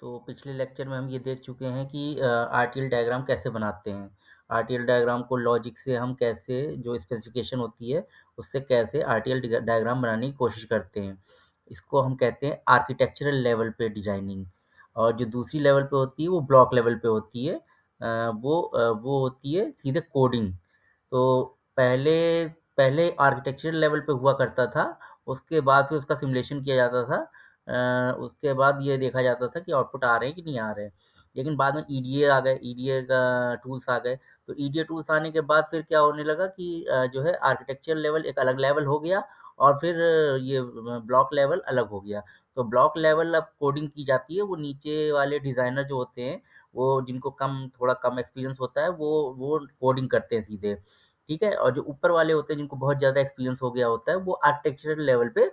तो पिछले लेक्चर में हम ये देख चुके हैं कि आरटीएल डायग्राम कैसे बनाते हैं। आरटीएल डायग्राम को लॉजिक से हम कैसे जो स्पेसिफिकेशन होती है उससे कैसे आरटीएल डायग्राम बनाने की कोशिश करते हैं। इसको हम कहते हैं आर्किटेक्चरल लेवल पे डिजाइनिंग। और जो दूसरी लेवल पे होती है वो ब्लॉक लेवल पे होती है। वो होती है सीधे कोडिंग। तो पहले पहले आर्किटेक्चरल लेवल पे हुआ करता था, उसके बाद फिर उसका सिमुलेशन किया जाता था। उसके बाद ये देखा जाता था कि आउटपुट आ रहे हैं कि नहीं आ रहे हैं। लेकिन बाद में ईडीए आ गए, ईडीए का टूल्स आ गए। तो ईडीए टूल्स आने के बाद फिर क्या होने लगा कि जो है आर्किटेक्चर लेवल एक अलग लेवल हो गया और फिर ये ब्लॉक लेवल अलग हो गया। तो ब्लॉक लेवल अब कोडिंग की जाती है, वो नीचे वाले डिज़ाइनर जो होते हैं, वो जिनको थोड़ा कम एक्सपीरियंस होता है, वो कोडिंग करते हैं सीधे, ठीक है? और जो ऊपर वाले होते हैं जिनको बहुत ज़्यादा एक्सपीरियंस हो गया होता है, वो आर्किटेक्चरल लेवल पे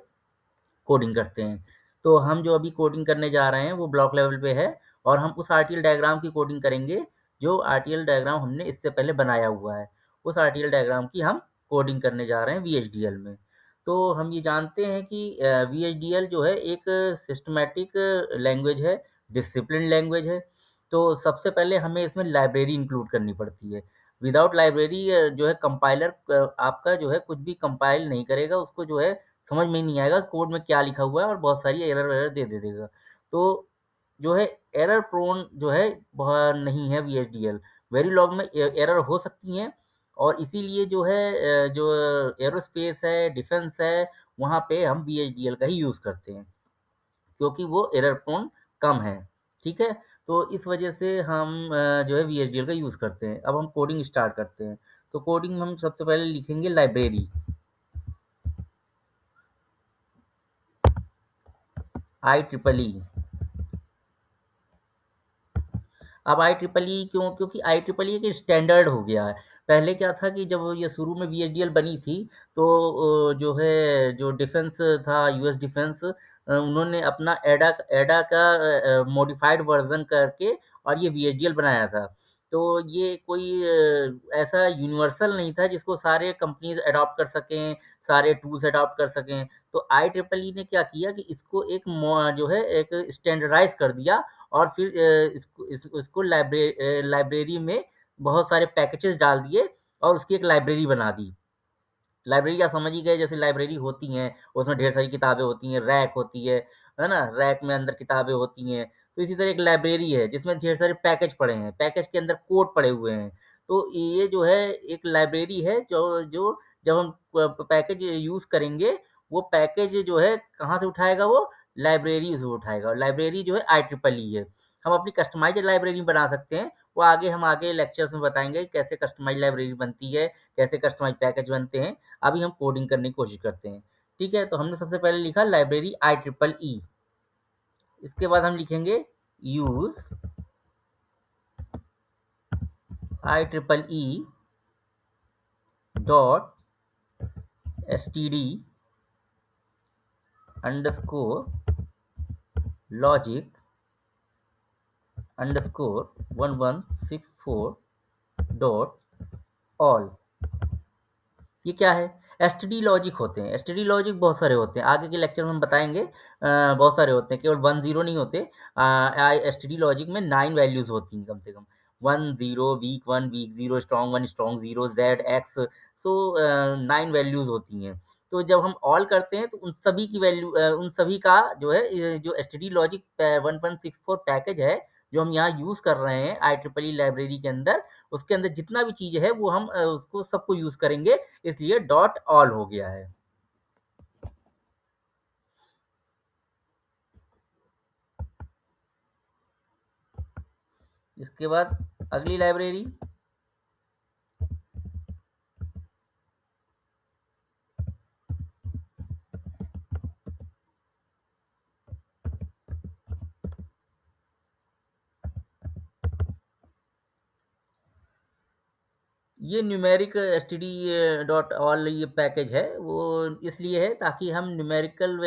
कोडिंग करते हैं। तो हम जो अभी कोडिंग करने जा रहे हैं वो ब्लॉक लेवल पे है और हम उस आरटीएल डायग्राम की कोडिंग करेंगे जो आरटीएल डायग्राम हमने इससे पहले बनाया हुआ है। उस आरटीएल डायग्राम की हम कोडिंग करने जा रहे हैं वीएचडीएल में। तो हम ये जानते हैं कि वीएचडीएल जो है एक सिस्टमैटिक लैंग्वेज है, डिसिप्लिन लैंग्वेज है। तो सबसे पहले हमें इसमें लाइब्रेरी इंक्लूड करनी पड़ती है। विदाउट लाइब्रेरी जो है कंपाइलर आपका जो है कुछ भी कंपाइल नहीं करेगा, उसको जो है समझ में ही नहीं आएगा कोड में क्या लिखा हुआ है और बहुत सारी एरर वेरर दे देगा। तो जो है एरर प्रोन जो है वह नहीं है वीएचडीएल। वेरीलॉग में एरर हो सकती हैं और इसीलिए जो है जो एरोस्पेस है, डिफेंस है, वहाँ पे हम वीएचडीएल का ही यूज़ करते हैं क्योंकि वो एरर प्रोन कम है, ठीक है? तो इस वजह से हम जो है वीएचडीएल का यूज़ करते हैं। अब हम कोडिंग स्टार्ट करते हैं। तो कोडिंग में हम सबसे पहले लिखेंगे लाइब्रेरी, IEEE। अब IEEE क्यों? क्योंकि IEEE एक स्टैंडर्ड हो गया है। पहले क्या था कि जब ये शुरू में वीएचडीएल बनी थी, तो जो है जो डिफेंस था, यूएस डिफेंस, उन्होंने अपना एडा एडा का मॉडिफाइड वर्जन करके और ये वीएचडीएल बनाया था। तो ये कोई ऐसा यूनिवर्सल नहीं था जिसको सारे कंपनीज अडॉप्ट कर सकें, सारे टूल्स अडॉप्ट कर सकें। तो IEEE ने क्या किया कि इसको एक जो है एक स्टैंडर्डाइज कर दिया और फिर इसको लाइब्रेरी में बहुत सारे पैकेजेस डाल दिए और उसकी एक लाइब्रेरी बना दी। लाइब्रेरी आप समझ ही गए, जैसे लाइब्रेरी होती हैं, उसमें ढेर सारी किताबें होती हैं, रैक होती है ना? रैक में अंदर किताबें होती हैं। तो इसी तरह एक लाइब्रेरी है जिसमें ढेर सारे पैकेज पड़े हैं, पैकेज के अंदर कोड पड़े हुए हैं। तो ये जो है एक लाइब्रेरी है जो जो जब हम पैकेज यूज़ करेंगे, वो पैकेज जो है कहाँ से उठाएगा वो? लाइब्रेरी से उठाएगा और लाइब्रेरी जो है IEEE है। हम अपनी कस्टमाइज़्ड लाइब्रेरी बना सकते हैं, वो हम आगे लेक्चर्स में बताएँगे कैसे कस्टमाइज़्ड लाइब्रेरी बनती है, कैसे कस्टमाइज़्ड पैकेज बनते हैं। अभी हम कोडिंग करने की कोशिश करते हैं। ठीक है? तो हमने सबसे पहले लिखा लाइब्रेरी IEEE। इसके बाद हम लिखेंगे use IEEE dot std underscore logic underscore 1164 dot all. ये क्या है? एसटीडी लॉजिक होते हैं। एसटीडी लॉजिक बहुत सारे होते हैं, आगे के लेक्चर में हम बताएंगे। बहुत सारे होते हैं, केवल 10 नहीं होते। एसटीडी लॉजिक में 9 वैल्यूज होती हैं कम से कम। 10, weak 1, weak 0, strong 1, strong 0, Z X. So 9 values होती हैं। तो जब हम ऑल करते हैं तो उन सभी की वैल्यू उन सभी का जो है जो एसटीडी लॉजिक 1164 पैकेज है जो हम यहाँ यूज कर रहे हैं IEEE लाइब्रेरी के अंदर, उसके अंदर जितना भी चीज़ है वो हम उसको सबको यूज़ करेंगे, इसलिए डॉट ऑल हो गया है। इसके बाद अगली लाइब्रेरी ये न्यूमेरिक एसटीडी डॉट ऑल ये पैकेज है, वो इसलिए है ताकि हम न्यूमेरिकल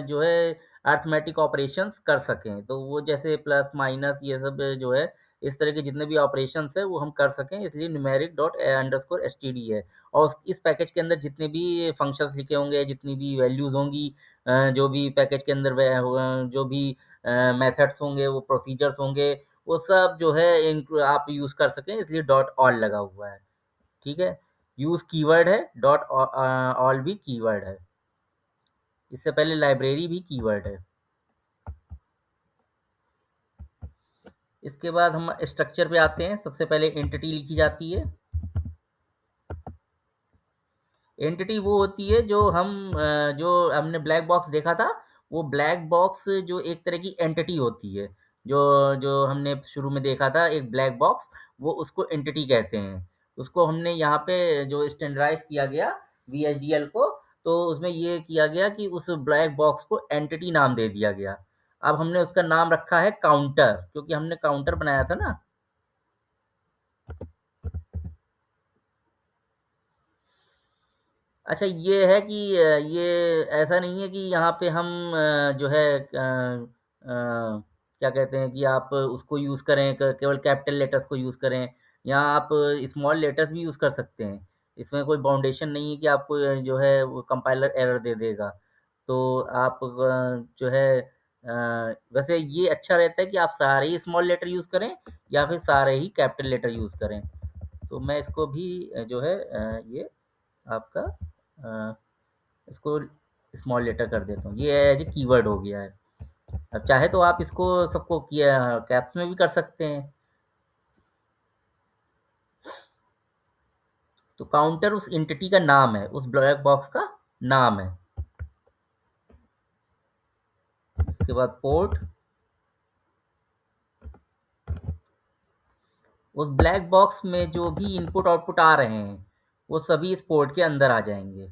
जो है अर्थमेटिक ऑपरेशंस कर सकें। तो वो जैसे प्लस माइनस ये सब जो है इस तरह के जितने भी ऑपरेशंस है वो हम कर सकें, इसलिए न्यूमेरिक डॉट अंडरस्कोर एसटीडी है। और इस पैकेज के अंदर जितने भी फंक्शंस लिखे होंगे, जितनी भी वैल्यूज होंगी, जो भी पैकेज के अंदर जो भी मेथड्स होंगे, वो प्रोसीजर्स होंगे, वो सब जो है आप यूज़ कर सकें, इसलिए डॉट ऑल लगा हुआ है। ठीक है, यूज़ कीवर्ड है, डॉट ऑल भी कीवर्ड है। इससे पहले लाइब्रेरी भी कीवर्ड है। इसके बाद हम स्ट्रक्चर पे आते हैं। सबसे पहले एंटिटी लिखी जाती है। एंटिटी वो होती है जो जो हमने ब्लैक बॉक्स देखा था, वो ब्लैक बॉक्स जो एक तरह की एंटिटी होती है, जो जो हमने शुरू में देखा था एक ब्लैक बॉक्स, वो उसको एंटिटी कहते हैं। उसको हमने यहाँ पे जो स्टैंडर्डाइज किया गया VHDL को, तो उसमें ये किया गया कि उस ब्लैक बॉक्स को एंटिटी नाम दे दिया गया। अब हमने उसका नाम रखा है काउंटर, क्योंकि हमने काउंटर बनाया था ना। अच्छा, ये है कि ये ऐसा नहीं है कि यहाँ पे हम जो है क्या कहते हैं कि आप उसको यूज़ करें, केवल कैपिटल लेटर्स को यूज़ करें। यहाँ आप स्मॉल लेटर्स भी यूज़ कर सकते हैं। इसमें कोई बाउंडेशन नहीं है कि आपको जो है वो कंपाइलर एरर दे देगा। तो आप जो है वैसे ये अच्छा रहता है कि आप सारे ही स्मॉल लेटर यूज़ करें या फिर सारे ही कैपिटल लेटर यूज़ करें। तो मैं इसको भी जो है ये आपका अ, इसको स्मॉल लेटर कर देता हूँ। ये एज ए कीवर्ड हो गया है। अब चाहे तो आप इसको सबको किया कैप्स में भी कर सकते हैं। तो काउंटर उस एंटिटी का नाम है, उस ब्लैक बॉक्स का नाम है। इसके बाद पोर्ट, उस ब्लैक बॉक्स में जो भी इनपुट आउटपुट आ रहे हैं वो सभी इस पोर्ट के अंदर आ जाएंगे।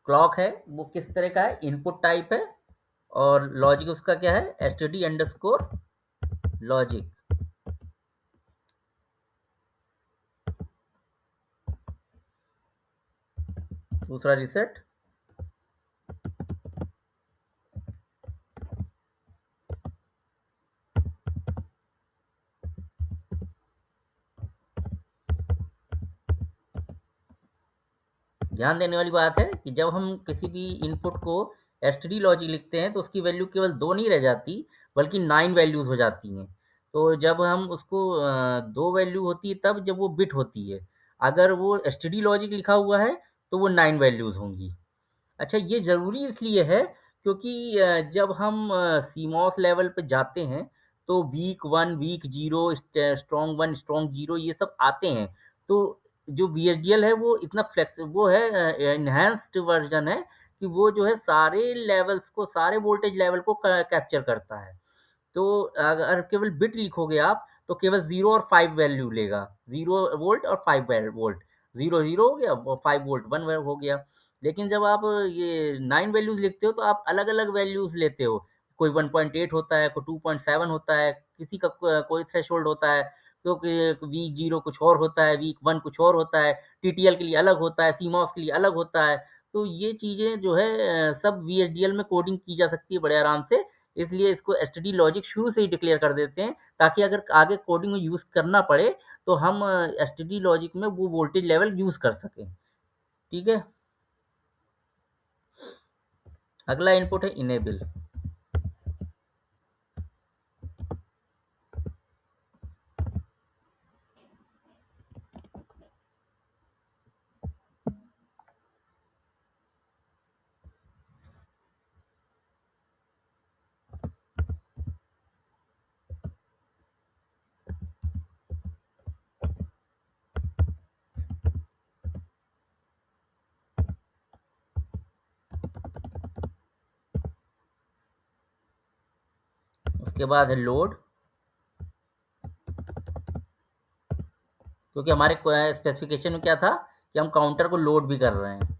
क्लॉक है वो किस तरह का है, इनपुट टाइप है, और लॉजिक उसका क्या है, std अंडरस्कोर लॉजिक। दूसरा रिसेट। ध्यान देने वाली बात है कि जब हम किसी भी इनपुट को एसटीडी लॉजिक लिखते हैं तो उसकी वैल्यू केवल 2 नहीं रह जाती, बल्कि 9 वैल्यूज हो जाती हैं। तो जब हम उसको 2 वैल्यू होती है तब जब वो बिट होती है। अगर वो एसटीडी लॉजिक लिखा हुआ है तो वो 9 वैल्यूज होंगी। अच्छा, ये ज़रूरी इसलिए है क्योंकि जब हम सीमॉस लेवल पे जाते हैं तो वीक 1, वीक 0, स्ट्रॉन्ग 1, स्ट्रॉन्ग 0 ये सब आते हैं। तो जो VHDL है वो इतना वो है एनहांस्ड वर्ज़न है कि वो जो है सारे लेवल्स को, सारे वोल्टेज लेवल को क कैप्चर करता है। तो अगर केवल बिट लिखोगे आप तो केवल 0 और 5 वैल्यू लेगा। 0 वोल्ट और 5 वोल्ट। 0 0 हो गया और 5 वोल्ट 1 हो गया। लेकिन जब आप ये 9 वैल्यूज लिखते हो तो आप अलग अलग वैल्यूज लेते हो। कोई 1.8 होता है, कोई 2.7 होता है, किसी का कोई थ्रेशोल्ड होता है। तो वीक 0 कुछ और होता है, वीक 1 कुछ और होता है, TTL के लिए अलग होता है, सीमॉस के लिए अलग होता है। तो ये चीज़ें जो है सब VHDL में कोडिंग की जा सकती है बड़े आराम से। इसलिए इसको एसटीडी लॉजिक शुरू से ही डिक्लेयर कर देते हैं, ताकि अगर आगे कोडिंग में यूज़ करना पड़े तो हम एसटीडी लॉजिक में वो वोल्टेज लेवल यूज़ कर सकें। ठीक है। अगला इनपुट है इनेबल। उसके बाद है लोड, क्योंकि हमारे स्पेसिफिकेशन में क्या था कि हम काउंटर को लोड भी कर रहे हैं।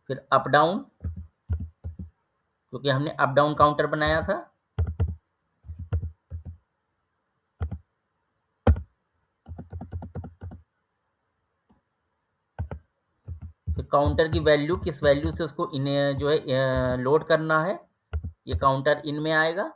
फिर अप डाउन, क्योंकि हमने अप डाउन काउंटर बनाया था। तो काउंटर की वैल्यू किस वैल्यू से उसको इन जो है लोड करना है, ये काउंटर इन में आएगा।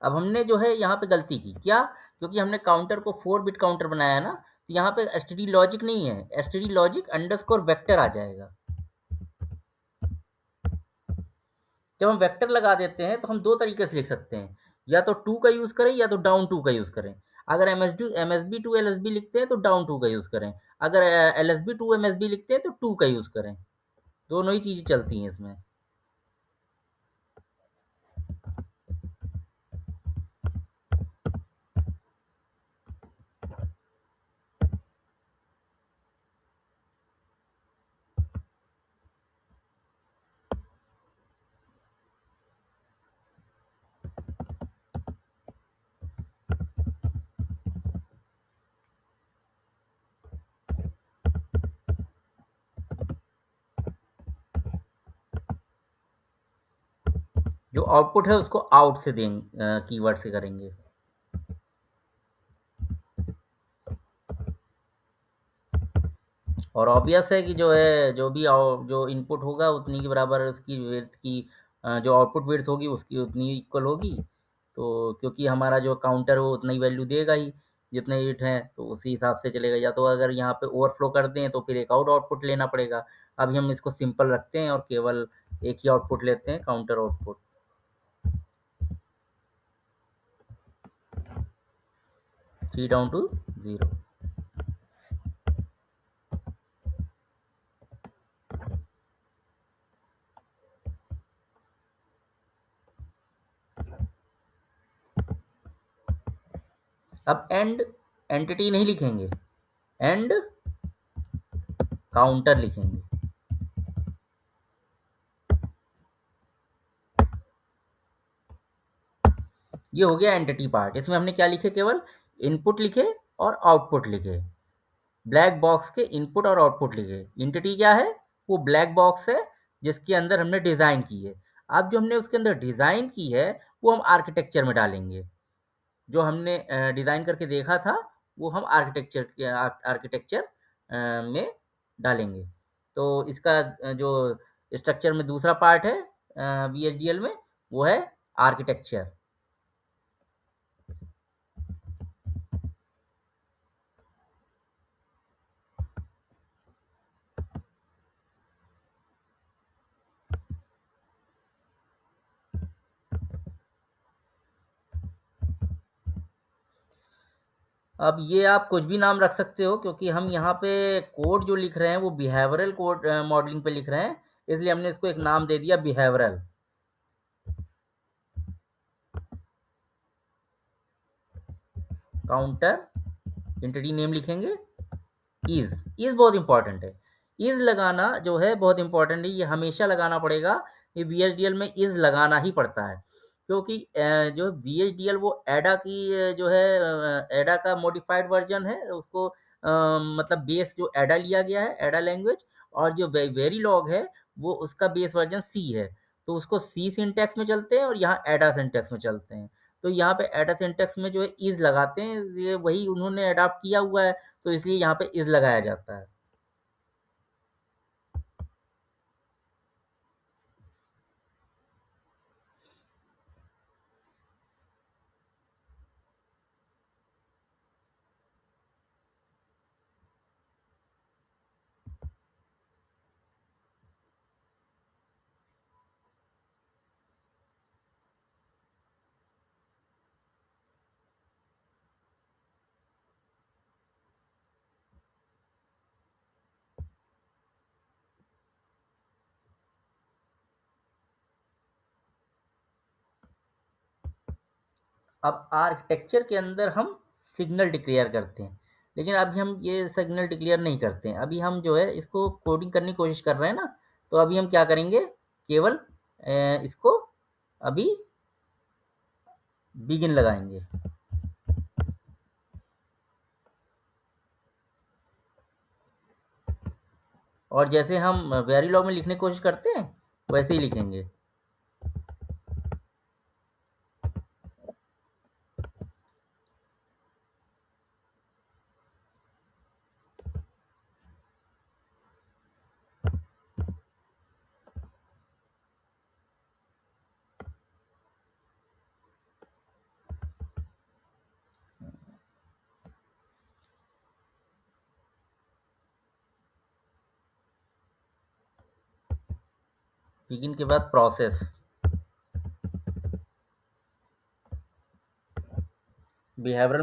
अब हमने जो है यहाँ पे गलती की क्या, क्योंकि हमने काउंटर को 4 बिट काउंटर बनाया ना, तो यहाँ पे एसटीडी लॉजिक नहीं है, एसटीडी लॉजिक अंडरस्कोर वेक्टर आ जाएगा। जब हम वेक्टर लगा देते हैं तो हम दो तरीके से लिख सकते हैं, या तो टू का यूज करें या तो डाउन टू का यूज करें। अगर एमएसबी टू एलएसबी लिखते हैं तो डाउन टू का यूज करें, अगर एलएसबी टू एमएसबी लिखते हैं तो टू का यूज करें। दोनों ही चीजें चलती हैं इसमें। जो आउटपुट है उसको आउट से देंगे, कीवर्ड से करेंगे। और ऑब्वियस है कि जो है जो भी जो इनपुट होगा उतनी के बराबर उसकी विड्थ की जो आउटपुट विड्थ होगी उसकी उतनी इक्वल होगी। तो क्योंकि हमारा जो काउंटर वो उतना ही वैल्यू देगा ही जितने बिट हैं, तो उसी हिसाब से चलेगा। या तो अगर यहाँ पे ओवरफ्लो कर दें तो फिर एक और आउटपुट लेना पड़ेगा। अभी हम इसको सिंपल रखते हैं और केवल एक ही आउटपुट लेते हैं, काउंटर आउटपुट 3 डाउन टू 0। अब एंड एंटिटी नहीं लिखेंगे, एंड काउंटर लिखेंगे। ये हो गया एंटिटी पार्ट। इसमें हमने क्या लिखे, केवल इनपुट लिखे और आउटपुट लिखे। ब्लैक बॉक्स के इनपुट और आउटपुट लिखे। एंटिटी क्या है, वो ब्लैक बॉक्स है जिसके अंदर हमने डिज़ाइन की है। अब जो हमने उसके अंदर डिज़ाइन की है वो हम आर्किटेक्चर में डालेंगे। जो हमने डिज़ाइन करके देखा था वो हम आर्किटेक्चर में डालेंगे। तो इसका जो स्ट्रक्चर में दूसरा पार्ट है वीएचडीएल में, वो है आर्किटेक्चर। अब ये आप कुछ भी नाम रख सकते हो, क्योंकि हम यहाँ पे कोड जो लिख रहे हैं वो बिहेवियरल कोड मॉडलिंग पे लिख रहे हैं, इसलिए हमने इसको एक नाम दे दिया बिहेवियरल। काउंटर एंटिटी नेम लिखेंगे इज बहुत इंपॉर्टेंट है। इज लगाना जो है बहुत इंपॉर्टेंट है, ये हमेशा लगाना पड़ेगा। ये वीएचडीएल में इज लगाना ही पड़ता है, क्योंकि जो वीएचडीएल वो एडा की जो है एडा का मॉडिफाइड वर्जन है। उसको मतलब बेस जो एडा लिया गया है, एडा लैंग्वेज, और जो वेरीलॉग है वो उसका बेस वर्जन सी है। तो उसको सी सिंटैक्स में चलते हैं और यहाँ एडा सिंटैक्स में चलते हैं। तो यहाँ पे एडा सिंटैक्स में जो है इज लगाते हैं, ये वही उन्होंने अडॉप्ट किया हुआ है, तो इसलिए यहाँ पे इज लगाया जाता है। अब आर्किटेक्चर के अंदर हम सिग्नल डिक्लेयर करते हैं, लेकिन अभी हम ये सिग्नल डिक्लेयर नहीं करते हैं। अभी हम जो है इसको कोडिंग करने की कोशिश कर रहे हैं ना, तो अभी हम क्या करेंगे, केवल इसको अभी बिगिन लगाएंगे। और जैसे हम वेरिलॉग में लिखने की कोशिश करते हैं वैसे ही लिखेंगे। बिगिन के बाद प्रोसेस, बिहेवियरल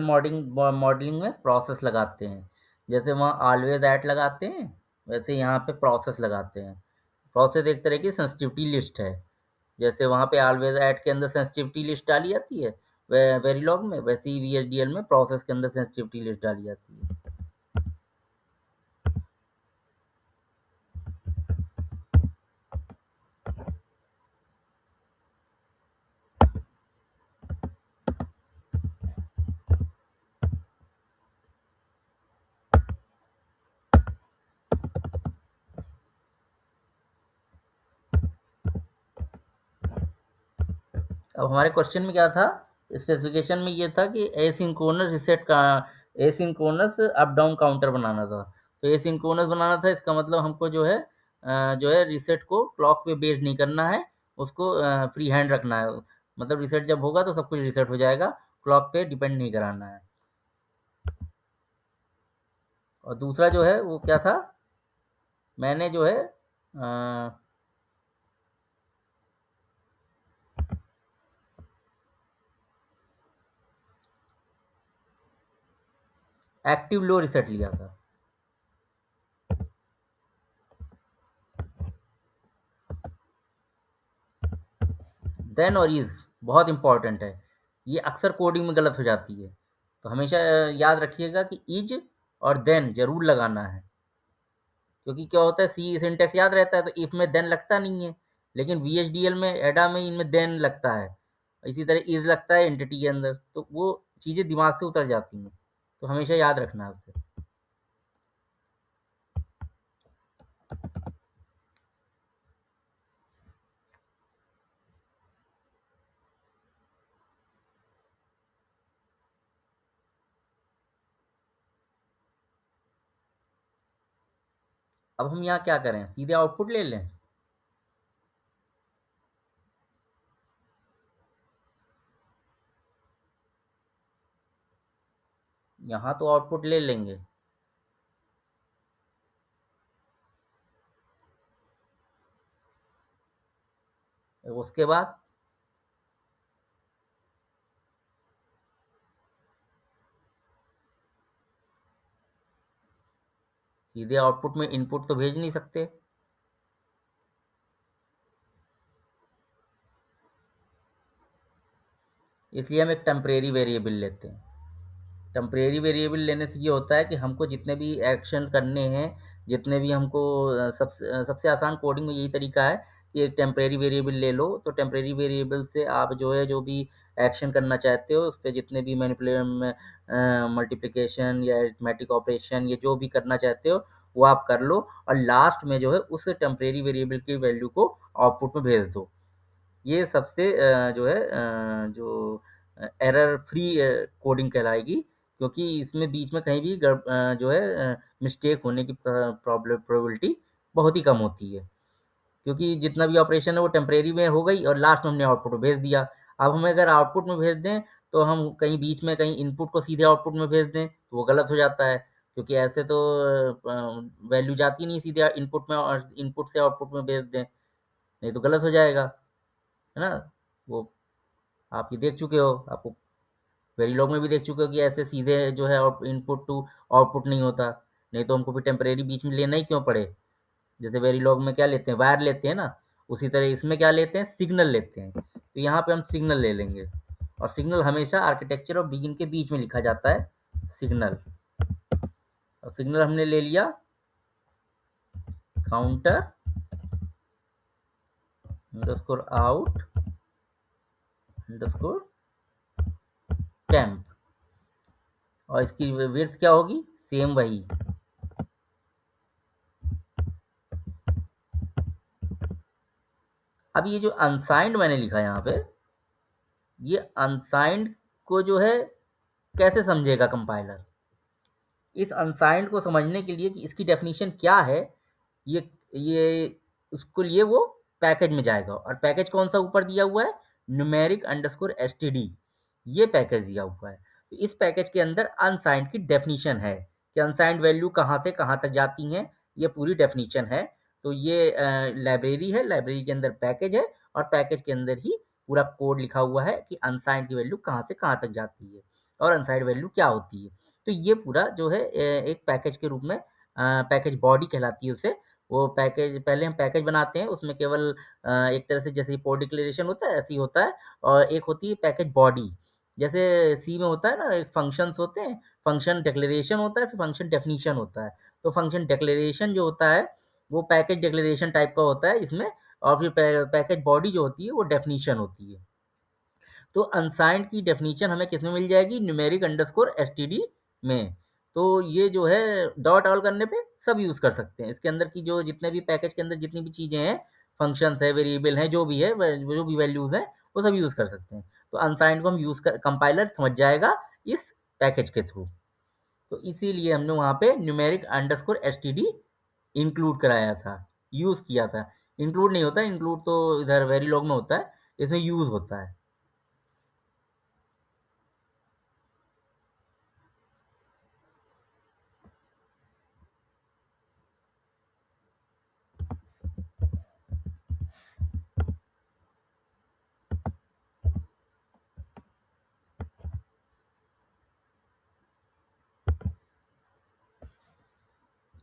मॉडलिंग में प्रोसेस लगाते हैं। जैसे वहाँ ऑलवेज एट लगाते हैं वैसे यहाँ पे प्रोसेस लगाते हैं। प्रोसेस एक तरह की सेंसिटिविटी लिस्ट है। जैसे वहाँ पे ऑलवेज एट के अंदर सेंसिटिविटी लिस्ट डाली जाती है वेरिलॉग में, वैसे ही वीएचडीएल में प्रोसेस के अंदर सेंसिटिविटी लिस्ट डाली जाती है। अब हमारे क्वेश्चन में क्या था, स्पेसिफिकेशन में ये था कि एसिंक्रोनस रीसेट का एसिंक्रोनस अप डाउन काउंटर बनाना था। तो एसिंक्रोनस बनाना था, इसका मतलब हमको जो है रीसेट को क्लॉक पे बेस्ड नहीं करना है, उसको फ्री हैंड रखना है। मतलब रीसेट जब होगा तो सब कुछ रीसेट हो जाएगा, क्लॉक पे डिपेंड नहीं कराना है। और दूसरा जो है वो क्या था, मैंने जो है एक्टिव लो रीसेट लिया था। देन और इज बहुत इंपॉर्टेंट है, ये अक्सर कोडिंग में गलत हो जाती है। तो हमेशा याद रखिएगा कि इज और देन जरूर लगाना है, क्योंकि क्या होता है सी सिंटेक्स याद रहता है तो इफ में देन लगता नहीं है, लेकिन वीएचडीएल में एडा में इनमें देन लगता है। इसी तरह इज लगता है एंटिटी के अंदर, तो वो चीज़ें दिमाग से उतर जाती हैं, तो हमेशा याद रखना है उसे। अब हम यहाँ क्या करें, सीधे आउटपुट ले लें। यहाँ तो आउटपुट ले लेंगे, उसके बाद सीधे आउटपुट में इनपुट तो भेज नहीं सकते, इसलिए हम एक टेम्परेरी वेरिएबल लेते हैं। टेम्परेरी वेरिएबल लेने से ये होता है कि हमको जितने भी एक्शन करने हैं, जितने भी हमको सबसे आसान कोडिंग में यही तरीका है कि एक टेम्परेरी वेरिएबल ले लो। तो टेम्परेरी वेरिएबल से आप जो है जो भी एक्शन करना चाहते हो उस पर जितने भी मल्टीप्लिकेशन या अरिथमेटिक ऑपरेशन या जो भी करना चाहते हो वो आप कर लो, और लास्ट में जो है उस टेम्परेरी वेरिएबल की वैल्यू को आउटपुट में भेज दो। ये सबसे जो है जो एरर फ्री कोडिंग कहलाएगी, क्योंकि इसमें बीच में कहीं भी जो है मिस्टेक होने की प्रोबेबिलिटी बहुत ही कम होती है, क्योंकि जितना भी ऑपरेशन है वो टेम्परेरी में हो गई और लास्ट में हमने आउटपुट में भेज दिया। अब हमें अगर आउटपुट में भेज दें तो हम कहीं बीच में कहीं इनपुट को सीधे आउटपुट में भेज दें तो वो गलत हो जाता है, क्योंकि ऐसे तो वैल्यू जाती नहीं सीधे इनपुट में, और इनपुट से आउटपुट में भेज दें नहीं तो गलत हो जाएगा, है ना। वो आप ये देख चुके हो, आपको वेरिलॉग में भी देख चुके हो कि ऐसे सीधे जो है इनपुट टू आउटपुट नहीं होता, नहीं तो हमको भी टेम्परेरी बीच में लेना ही क्यों पड़े। जैसे वेरिलॉग में क्या लेते हैं, वायर लेते हैं ना, उसी तरह इसमें क्या लेते हैं, सिग्नल लेते हैं। तो यहाँ पे हम सिग्नल ले लेंगे, और सिग्नल हमेशा आर्किटेक्चर और बिगिन के बीच में लिखा जाता है, सिग्नल। और सिग्नल हमने ले लिया counter underscore out underscore temp, और इसकी विड्थ क्या होगी, सेम वही। अब ये जो अनसाइंड मैंने लिखा है यहाँ पे, ये अनसाइंड को जो है कैसे समझेगा कंपाइलर? इस अनसाइंड को समझने के लिए कि इसकी डेफिनेशन क्या है, ये उसको लिए वो पैकेज में जाएगा, और पैकेज कौन सा ऊपर दिया हुआ है, न्यूमेरिक अंडरस्कोर एसटीडी, ये पैकेज दिया हुआ है। तो इस पैकेज के अंदर अनसाइंड की डेफिनेशन है कि अनसाइंड वैल्यू कहाँ से कहाँ तक जाती हैं, ये पूरी डेफिनेशन है। तो ये लाइब्रेरी है, लाइब्रेरी के अंदर पैकेज है, और पैकेज के अंदर ही पूरा कोड लिखा हुआ है कि अनसाइंड की वैल्यू कहाँ से कहाँ तक जाती है और अनसाइंड वैल्यू क्या होती है। तो ये पूरा जो है एक पैकेज के रूप में, पैकेज बॉडी कहलाती है उसे। वो पैकेज, पहले हम पैकेज बनाते हैं, उसमें केवल एक तरह से जैसे पोर्ट डिक्लेरेशन होता है ऐसे ही होता है, और एक होती है पैकेज बॉडी। जैसे सी में होता है ना, एक फंक्शंस होते हैं, फंक्शन डिक्लेरेशन होता है, फिर फंक्शन डेफिनेशन होता है। तो फंक्शन डिक्लेरेशन जो होता है वो पैकेज डिक्लेरेशन टाइप का होता है इसमें, और फिर पैकेज बॉडी जो होती है वो डेफिनेशन होती है। तो अनसाइंड की डेफिनेशन हमें किसमें मिल जाएगी, न्यूमेरिक अंडरस्कोर एसटीडी में। तो ये जो है डॉट ऑल करने पे सब यूज़ कर सकते हैं। इसके अंदर की जो जितने भी पैकेज के अंदर जितनी भी चीज़ें हैं, फंक्शंस है, वेरिएबल हैं, जो भी है, जो भी वैल्यूज़ हैं, वो सब यूज़ कर सकते हैं। तो अनसाइंड को हम यूज़ कर, कंपाइलर समझ जाएगा इस पैकेज के थ्रू। तो इसीलिए हमने वहाँ पे न्यूमेरिक अंडरस्कोर एसटीडी इंक्लूड कराया था, यूज़ किया था। इंक्लूड नहीं होता, इंक्लूड तो इधर वेरीलॉग में होता है, इसमें यूज़ होता है।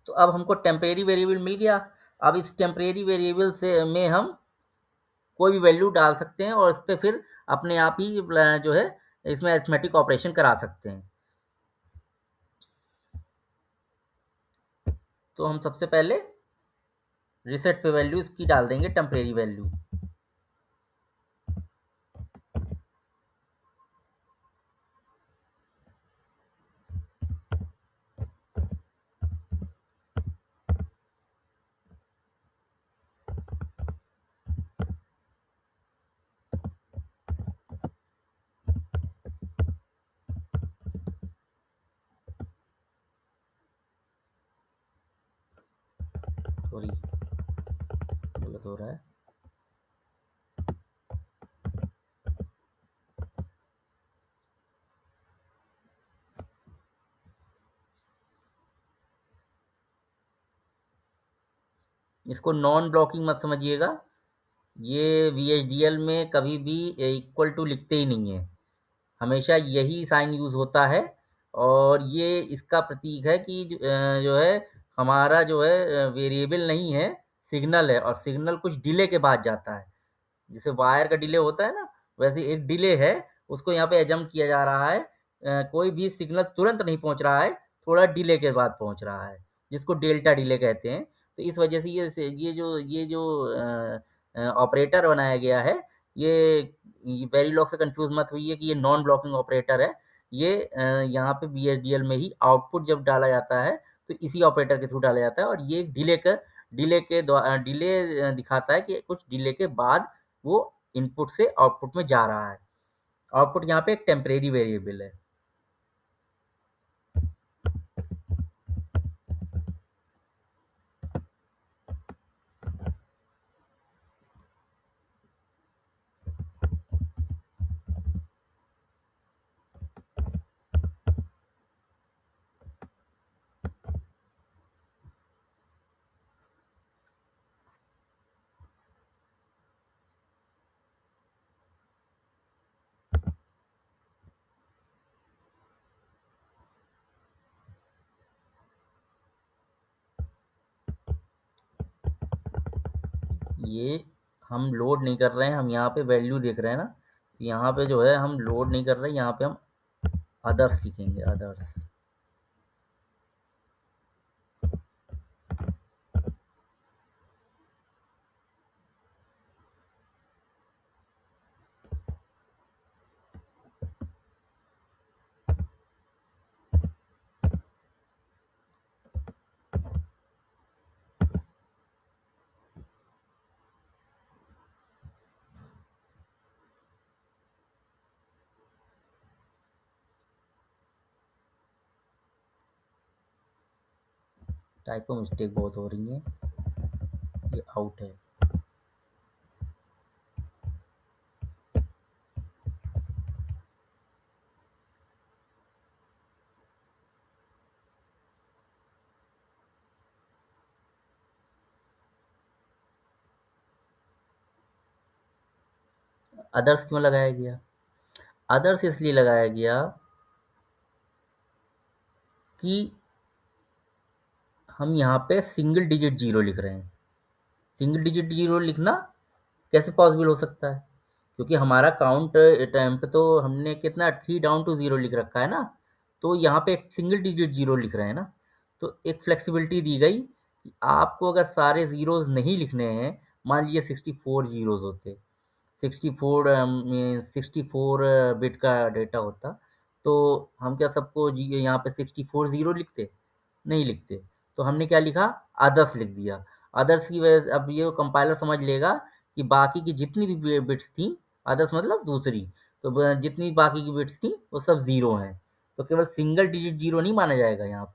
तो अब हमको टेम्परेरी वेरिएबल मिल गया। अब इस टेम्परेरी वेरिएबल से में हम कोई भी वैल्यू डाल सकते हैं, और इस पे फिर अपने आप ही जो है इसमें अरिथमेटिक ऑपरेशन करा सकते हैं। तो हम सबसे पहले रिसेट पे वैल्यू इसकी डाल देंगे, टेम्परेरी वैल्यू। सॉरी, गलत हो रहा है। इसको नॉन ब्लॉकिंग मत समझिएगा, ये VHDL में कभी भी इक्वल टू लिखते ही नहीं है, हमेशा यही साइन यूज़ होता है। और ये इसका प्रतीक है कि जो है हमारा जो है वेरिएबल नहीं है, सिग्नल है, और सिग्नल कुछ डिले के बाद जाता है। जैसे वायर का डिले होता है ना, वैसे एक डिले है, उसको यहाँ पे एजम किया जा रहा है। कोई भी सिग्नल तुरंत नहीं पहुँच रहा है, थोड़ा डिले के बाद पहुँच रहा है, जिसको डेल्टा डिले कहते हैं। तो इस वजह से ये जो ऑपरेटर बनाया गया है, ये वेरिलॉग से कंफ्यूज मत हुई है कि ये नॉन ब्लॉकिंग ऑपरेटर है। ये यहाँ पे VHDL में ही आउटपुट जब डाला जाता है तो इसी ऑपरेटर के थ्रू डाला जाता है, और ये डिले दिखाता है कि कुछ डिले के बाद वो इनपुट से आउटपुट में जा रहा है। आउटपुट यहाँ पे एक टेम्परेरी वेरिएबल है। ये हम लोड नहीं कर रहे हैं, हम यहाँ पे वैल्यू देख रहे हैं ना, यहाँ पे जो है हम लोड नहीं कर रहे हैं, यहाँ पे हम अदर्स लिखेंगे, अदर्स। टाइपो मिस्टेक बहुत हो रही है, ये आउट है। अदर्स क्यों लगाया गया? अदर्स इसलिए लगाया गया कि हम यहाँ पे सिंगल डिजिट जीरो लिख रहे हैं। सिंगल डिजिट जीरो लिखना कैसे पॉसिबल हो सकता है? क्योंकि हमारा काउंट टाइम पे तो हमने कितना 3 डाउन टू 0 लिख रखा है ना, तो यहाँ पे सिंगल डिजिट जीरो लिख रहे हैं ना, तो एक फ्लेक्सिबिलिटी दी गई कि आपको अगर सारे ज़ीरोज़ नहीं लिखने हैं, मान लीजिए 64 ज़ीरोज़ होते, 64 64 बिट का डेटा होता, तो हम क्या सबको जी यहाँ पे 64 ज़ीरो लिखते? नहीं लिखते। तो हमने क्या लिखा? अदर्स लिख दिया। अदर्स की वजह से अब ये कंपाइलर समझ लेगा कि बाकी की जितनी भी बिट्स थी, अदर्स मतलब दूसरी, तो जितनी बाकी की बिट्स थी वो सब ज़ीरो हैं। तो केवल सिंगल डिजिट ज़ीरो नहीं माना जाएगा यहाँ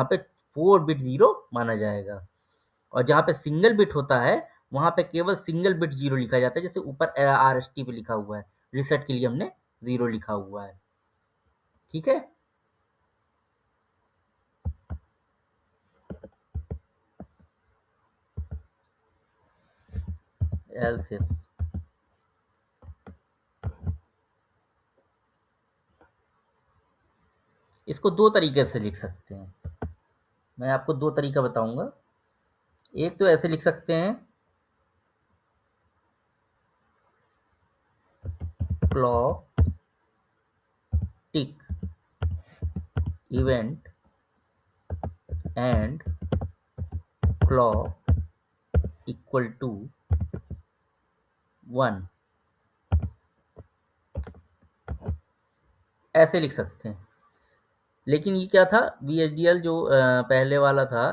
पे 4 बिट ज़ीरो माना जाएगा। और जहाँ पे सिंगल बिट होता है, वहाँ पे केवल सिंगल बिट ज़ीरो लिखा जाता है, जैसे ऊपर RST पे लिखा हुआ है। रीसेट के लिए हमने ज़ीरो लिखा हुआ है। ठीक है? एल्स इफ इसको 2 तरीके से लिख सकते हैं। मैं आपको 2 तरीका बताऊँगा। एक तो ऐसे लिख सकते हैं, clock tick event and clock equal to 1, ऐसे लिख सकते हैं। लेकिन ये क्या था, VHDL जो पहले वाला था,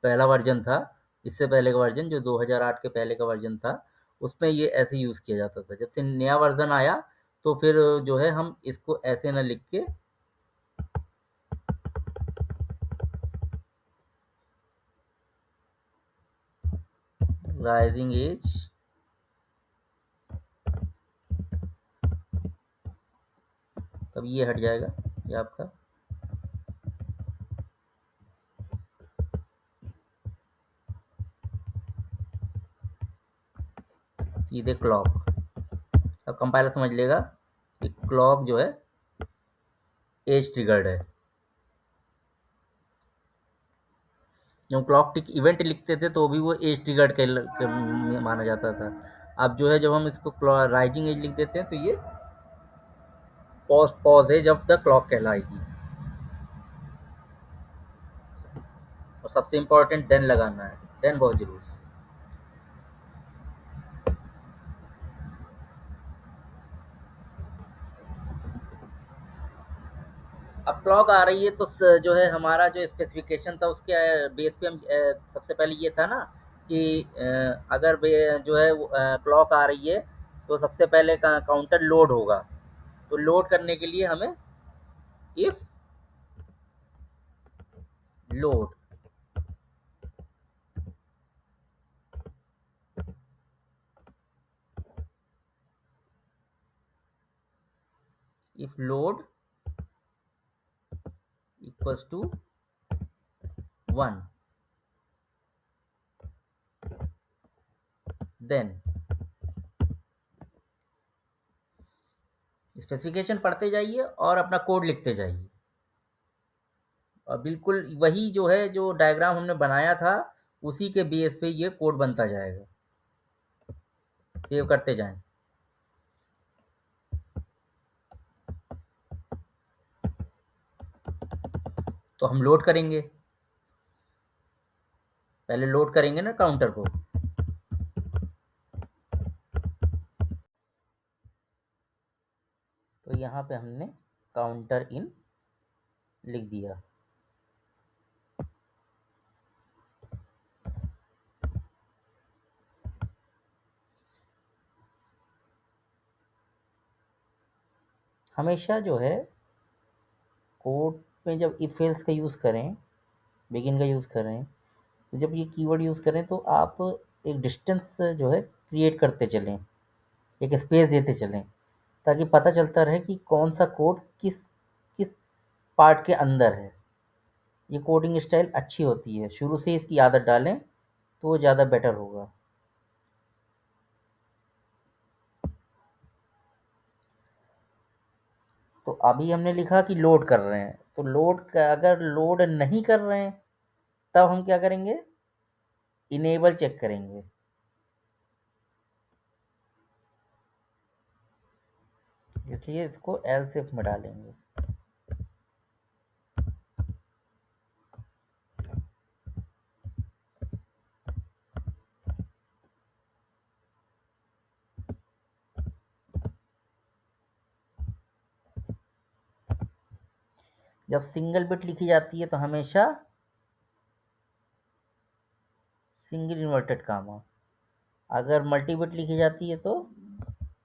पहला वर्जन था, इससे पहले का वर्जन जो 2008 के पहले का वर्जन था, उसमें ये ऐसे यूज़ किया जाता था। जब से नया वर्जन आया, तो फिर जो है हम इसको ऐसे ना लिख के राइजिंग एज तब ये हट जाएगा, ये आपका सीधे क्लॉक। अब कंपाइलर समझ लेगा कि क्लॉक जो है एज ट्रिगर्ड है। जब क्लॉक टिक इवेंट लिखते थे तो भी वो एज ट्रिगर्ड के माना जाता था। अब जो है जब हम इसको राइजिंग एज लिख देते हैं तो ये पॉज है जब तक क्लॉक कहलाएगी। और सबसे इम्पोर्टेंट देन लगाना है, देन बहुत जरूरी है। अब क्लॉक आ रही है तो जो है हमारा जो स्पेसिफिकेशन था उसके बेस पे हम सबसे पहले ये था ना कि अगर जो है क्लॉक आ रही है तो सबसे पहले काउंटर लोड होगा। तो लोड करने के लिए हमें if load if load equals to 1, then specification पढ़ते जाइए और अपना कोड लिखते जाइए, और बिल्कुल वही जो है जो डायग्राम हमने बनाया था उसी के बेस पे ये कोड बनता जाएगा। सेव करते जाएं। तो हम लोड करेंगे, पहले लोड करेंगे ना काउंटर को। तो यहाँ पे हमने काउंटर इन लिख दिया। हमेशा जो है कोड में जब इफ एल्स का यूज़ करें बिगिन का यूज़ कर रहे हैं। तो जब ये कीवर्ड यूज़ करें तो आप एक डिस्टेंस जो है क्रिएट करते चलें, एक स्पेस देते चलें, ताकि पता चलता रहे कि कौन सा कोड किस किस पार्ट के अंदर है। ये कोडिंग स्टाइल अच्छी होती है, शुरू से इसकी आदत डालें तो वो ज़्यादा बेटर होगा। तो अभी हमने लिखा कि लोड कर रहे हैं, तो अगर लोड नहीं कर रहे हैं तब हम क्या करेंगे, इनेबल चेक करेंगे। इसलिए इसको एल्स इफ में डालेंगे। जब सिंगल बिट लिखी जाती है तो हमेशा सिंगल इन्वर्टेड कामा, अगर मल्टी बिट लिखी जाती है तो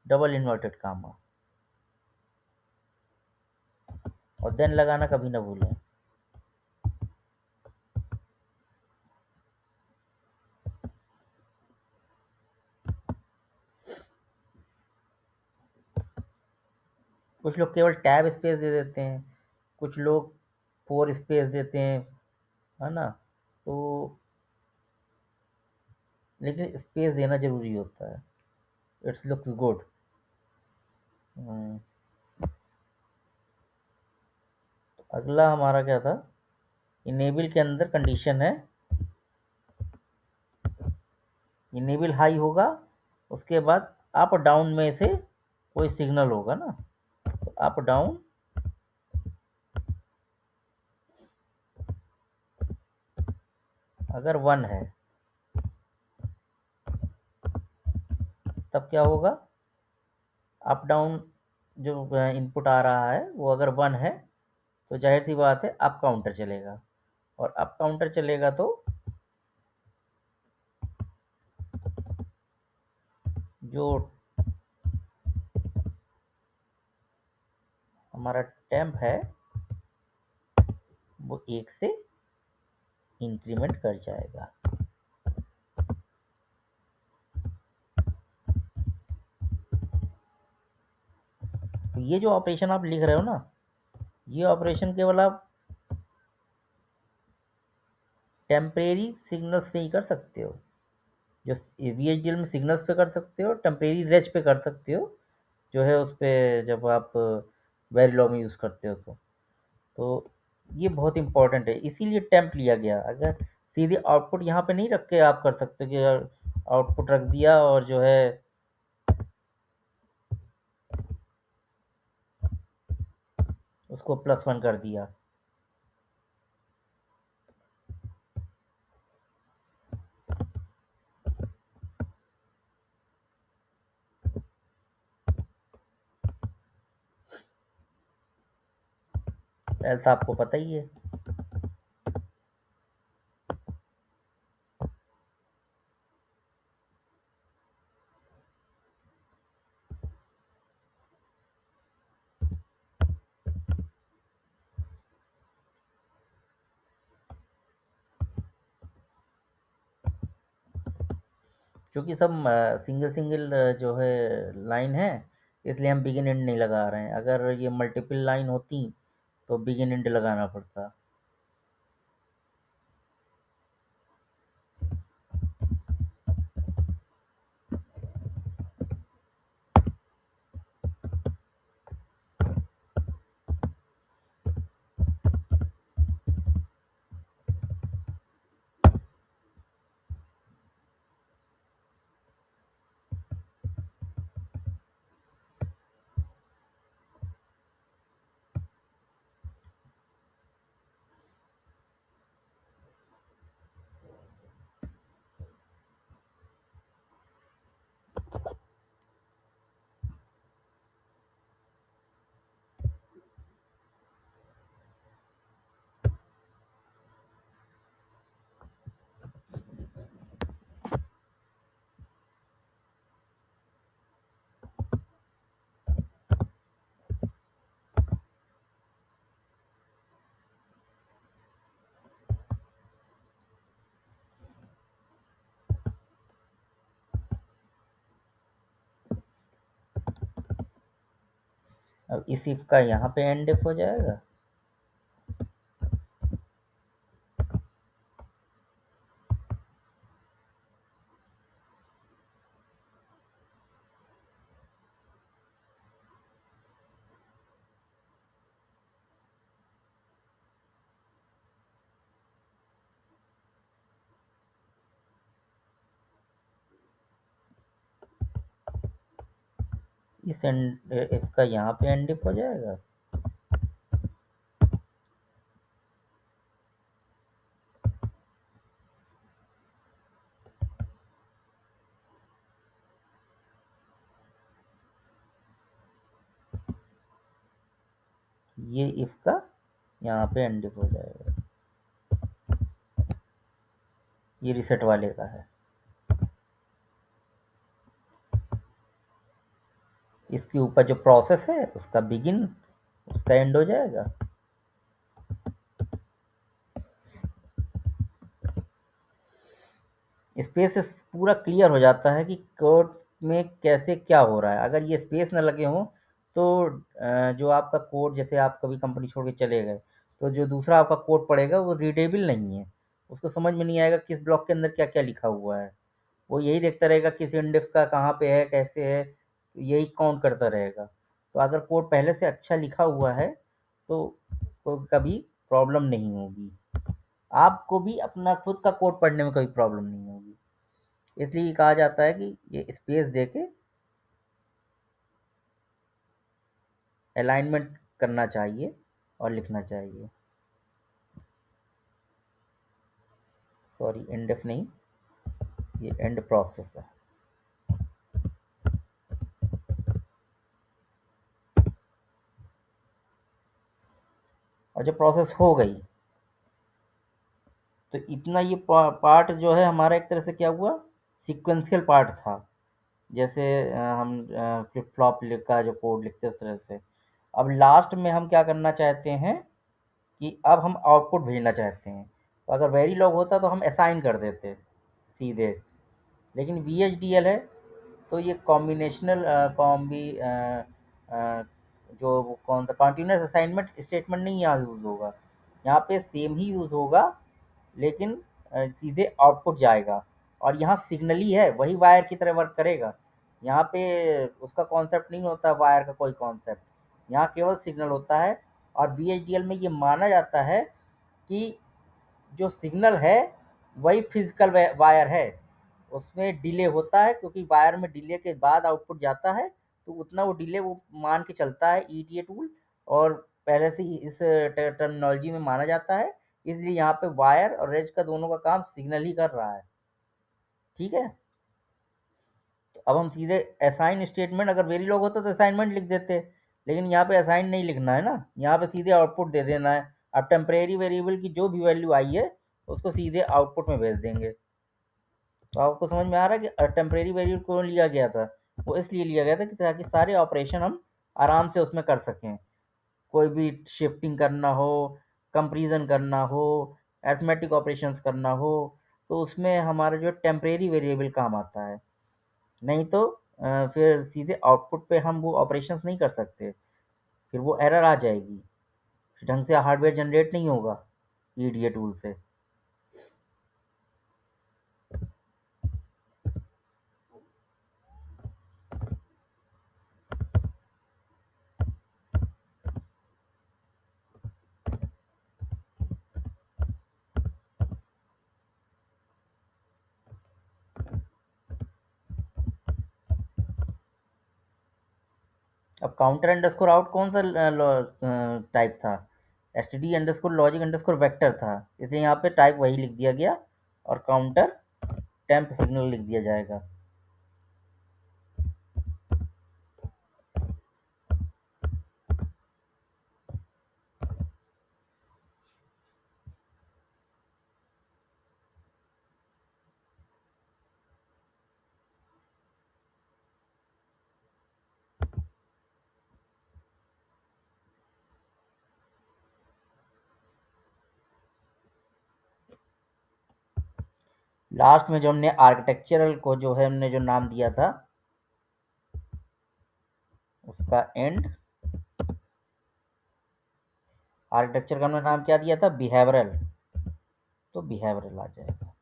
डबल इन्वर्टेड कामा, और देन लगाना कभी ना भूलें। कुछ लोग केवल टैब स्पेस दे देते हैं, कुछ लोग फोर स्पेस देते हैं, है ना। तो लेकिन स्पेस देना जरूरी होता है, इट्स लुक्स गुड। अगला हमारा क्या था, इनेबल के अंदर कंडीशन है, इनेबल हाई होगा, उसके बाद अप डाउन में से कोई सिग्नल होगा ना, तो अप डाउन अगर 1 है तब क्या होगा, अप डाउन जो इनपुट आ रहा है वो अगर 1 है तो जाहिर सी बात है अप काउंटर चलेगा, और अप काउंटर चलेगा तो जो हमारा टेम्प है वो 1 से इंक्रीमेंट कर जाएगा। तो ये जो ऑपरेशन आप लिख रहे हो ना, ये ऑपरेशन केवल आप टेम्परेरी सिग्नल्स पे ही कर सकते हो, जो वीएचडीएल में सिग्नल्स पे कर सकते हो, टेम्परेरी रेंज पे कर सकते हो, जो है उस पे जब आप वेरिलॉग में यूज़ करते हो तो ये बहुत इंपॉर्टेंट है, इसीलिए टेम्प लिया गया। अगर सीधे आउटपुट यहाँ पे नहीं रख के आप कर सकते कि आउटपुट रख दिया और जो है उसको +1 कर दिया। ऐसा आपको पता ही है। क्योंकि सब सिंगल सिंगल जो है लाइन है, इसलिए हम बिगिन एंड नहीं लगा रहे हैं। अगर ये मल्टीपल लाइन होती तो बिगिन एंड लगाना पड़ता। अब इस इफ का यहाँ पे एंड इफ हो जाएगा। इस एंड इफ का यहाँ पे एंड इफ हो जाएगा। ये इफ का यहाँ पे एंड इफ हो जाएगा। ये रिसेट वाले का है। इसके ऊपर जो प्रोसेस है उसका बिगिन, उसका एंड हो जाएगा। स्पेस से पूरा क्लियर हो जाता है कि कोड में कैसे क्या हो रहा है। अगर ये स्पेस न लगे हों तो जो आपका कोड, जैसे आप कभी कंपनी छोड़ के चले गए तो जो दूसरा आपका कोड पड़ेगा वो रीडेबल नहीं है, उसको समझ में नहीं आएगा किस ब्लॉक के अंदर क्या क्या लिखा हुआ है। वो यही देखता रहेगा किस इंडेक्स का कहाँ पे है, कैसे है, यही काउंट करता रहेगा। तो अगर कोड पहले से अच्छा लिखा हुआ है तो कभी प्रॉब्लम नहीं होगी। आपको भी अपना खुद का कोड पढ़ने में कोई प्रॉब्लम नहीं होगी। इसलिए कहा जाता है कि ये स्पेस देके अलाइनमेंट करना चाहिए और लिखना चाहिए। सॉरी, एंड नहीं, ये एंड प्रोसेस है। और जब प्रोसेस हो गई तो इतना ये पार्ट जो है हमारा एक तरह से क्या हुआ, सीक्वेंशियल पार्ट था। जैसे हम फ्लिप फ्लॉप का जो कोड लिखते हैं उस तरह से। अब लास्ट में हम क्या करना चाहते हैं कि अब हम आउटपुट भेजना चाहते हैं। तो अगर वेरीलॉग होता तो हम असाइन कर देते सीधे, लेकिन VHDL है तो ये कॉम्बिनेशनल कॉम्बी जो कौन सा कॉन्टिन्यूस असाइनमेंट स्टेटमेंट नहीं यहाँ यूज़ होगा। यहाँ पे सेम ही यूज़ होगा, लेकिन सीधे आउटपुट जाएगा। और यहाँ सिग्नल ही है, वही वायर की तरह वर्क करेगा। यहाँ पे उसका कॉन्सेप्ट नहीं होता, वायर का कोई कॉन्सेप्ट, यहाँ केवल सिग्नल होता है। और VHDL में ये माना जाता है कि जो सिग्नल है वही फिजिकल वायर है। उसमें डिले होता है क्योंकि वायर में डिले के बाद आउटपुट जाता है, तो उतना वो डिले वो मान के चलता है EDA टूल। और पहले से ही इस टर्मिनोलॉजी में माना जाता है, इसलिए यहाँ पे वायर और रेज का दोनों का काम सिग्नल ही कर रहा है। ठीक है, तो अब हम सीधे असाइन स्टेटमेंट, अगर वेरीलॉग होता तो असाइनमेंट लिख देते, लेकिन यहाँ पे असाइन नहीं लिखना है ना, यहाँ पे सीधे आउटपुट दे देना है। अब टेम्परेरी वेरिएबल की जो भी वैल्यू आई है उसको सीधे आउटपुट में भेज देंगे। तो आपको समझ में आ रहा है कि टेम्परेरी वेरिएबल क्यों लिया गया था। वो इसलिए लिया गया था कि ताकि सारे ऑपरेशन हम आराम से उसमें कर सकें। कोई भी शिफ्टिंग करना हो, कंपेरिजन करना हो, अरिथमेटिक ऑपरेशंस करना हो, तो उसमें हमारा जो टेम्परेरी वेरिएबल काम आता है। नहीं तो फिर सीधे आउटपुट पे हम वो ऑपरेशंस नहीं कर सकते, फिर वो एरर आ जाएगी, फिर ढंग से हार्डवेयर जनरेट नहीं होगा EDA टूल से। अब काउंटर अंडरस्कोर आउट कौन सा टाइप था, STD underscore logic underscore vector था, इसलिए यहाँ पे टाइप वही लिख दिया गया और काउंटर टेम्प सिग्नल लिख दिया जाएगा। लास्ट में जो हमने आर्किटेक्चरल को जो है हमने जो नाम दिया था उसका एंड आर्किटेक्चर का हमने नाम क्या दिया था, बिहेवियरल, तो बिहेवियरल आ जाएगा।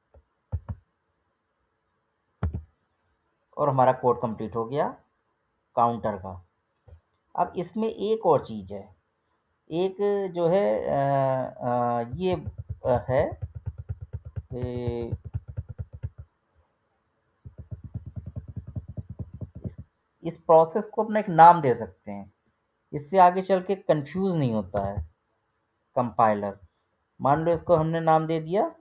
और हमारा कोड कंप्लीट हो गया काउंटर का। अब इसमें एक और चीज़ है, एक जो है ये है कि इस, इस प्रोसेस को अपना एक नाम दे सकते हैं, इससे आगे चल के कंफ्यूज नहीं होता है कंपाइलर। मान लो इसको हमने नाम दे दिया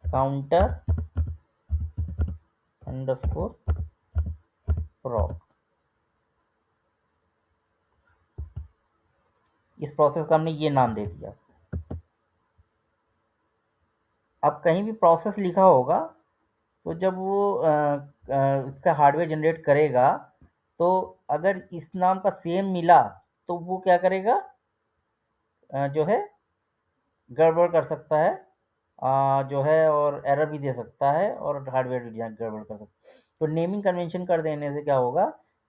काउंटर अंडरस्कोर प्रॉक। इस प्रोसेस का हमने ये नाम दे दिया। अब कहीं भी प्रोसेस लिखा होगा तो जब वो इसका हार्डवेयर जनरेट करेगा, तो अगर इस नाम का सेम मिला तो वो क्या करेगा, जो है गड़बड़ कर सकता है, जो है, और एरर भी दे सकता है और हार्डवेयर भी गड़बड़ कर सकता है। तो नेमिंग कन्वेंशन कर देने से क्या होगा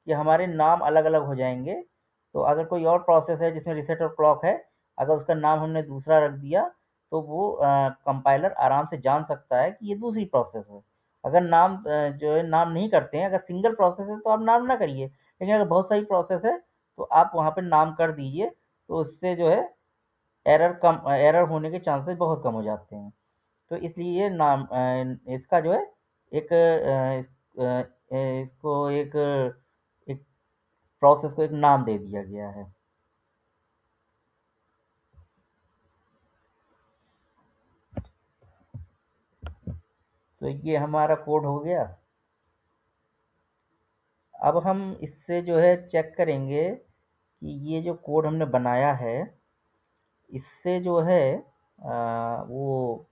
कि हमारे नाम अलग अलग हो जाएंगे। तो अगर कोई और प्रोसेस है जिसमें रिसेट और क्लॉक है, अगर उसका नाम हमने दूसरा रख दिया तो वो कंपाइलर आराम से जान सकता है कि ये दूसरी प्रोसेस है। अगर नाम जो है नाम नहीं करते हैं, अगर सिंगल प्रोसेस है तो आप नाम ना करिए, लेकिन अगर बहुत सारी प्रोसेस है तो आप वहाँ पर नाम कर दीजिए। तो उससे जो है एरर होने के चांसेस बहुत कम हो जाते हैं। तो इसलिए ये नाम इसका जो है एक इसको एक प्रोसेस को एक नाम दे दिया गया है। तो ये हमारा कोड हो गया। अब हम इससे जो है चेक करेंगे कि ये जो कोड हमने बनाया है, इससे जो है वो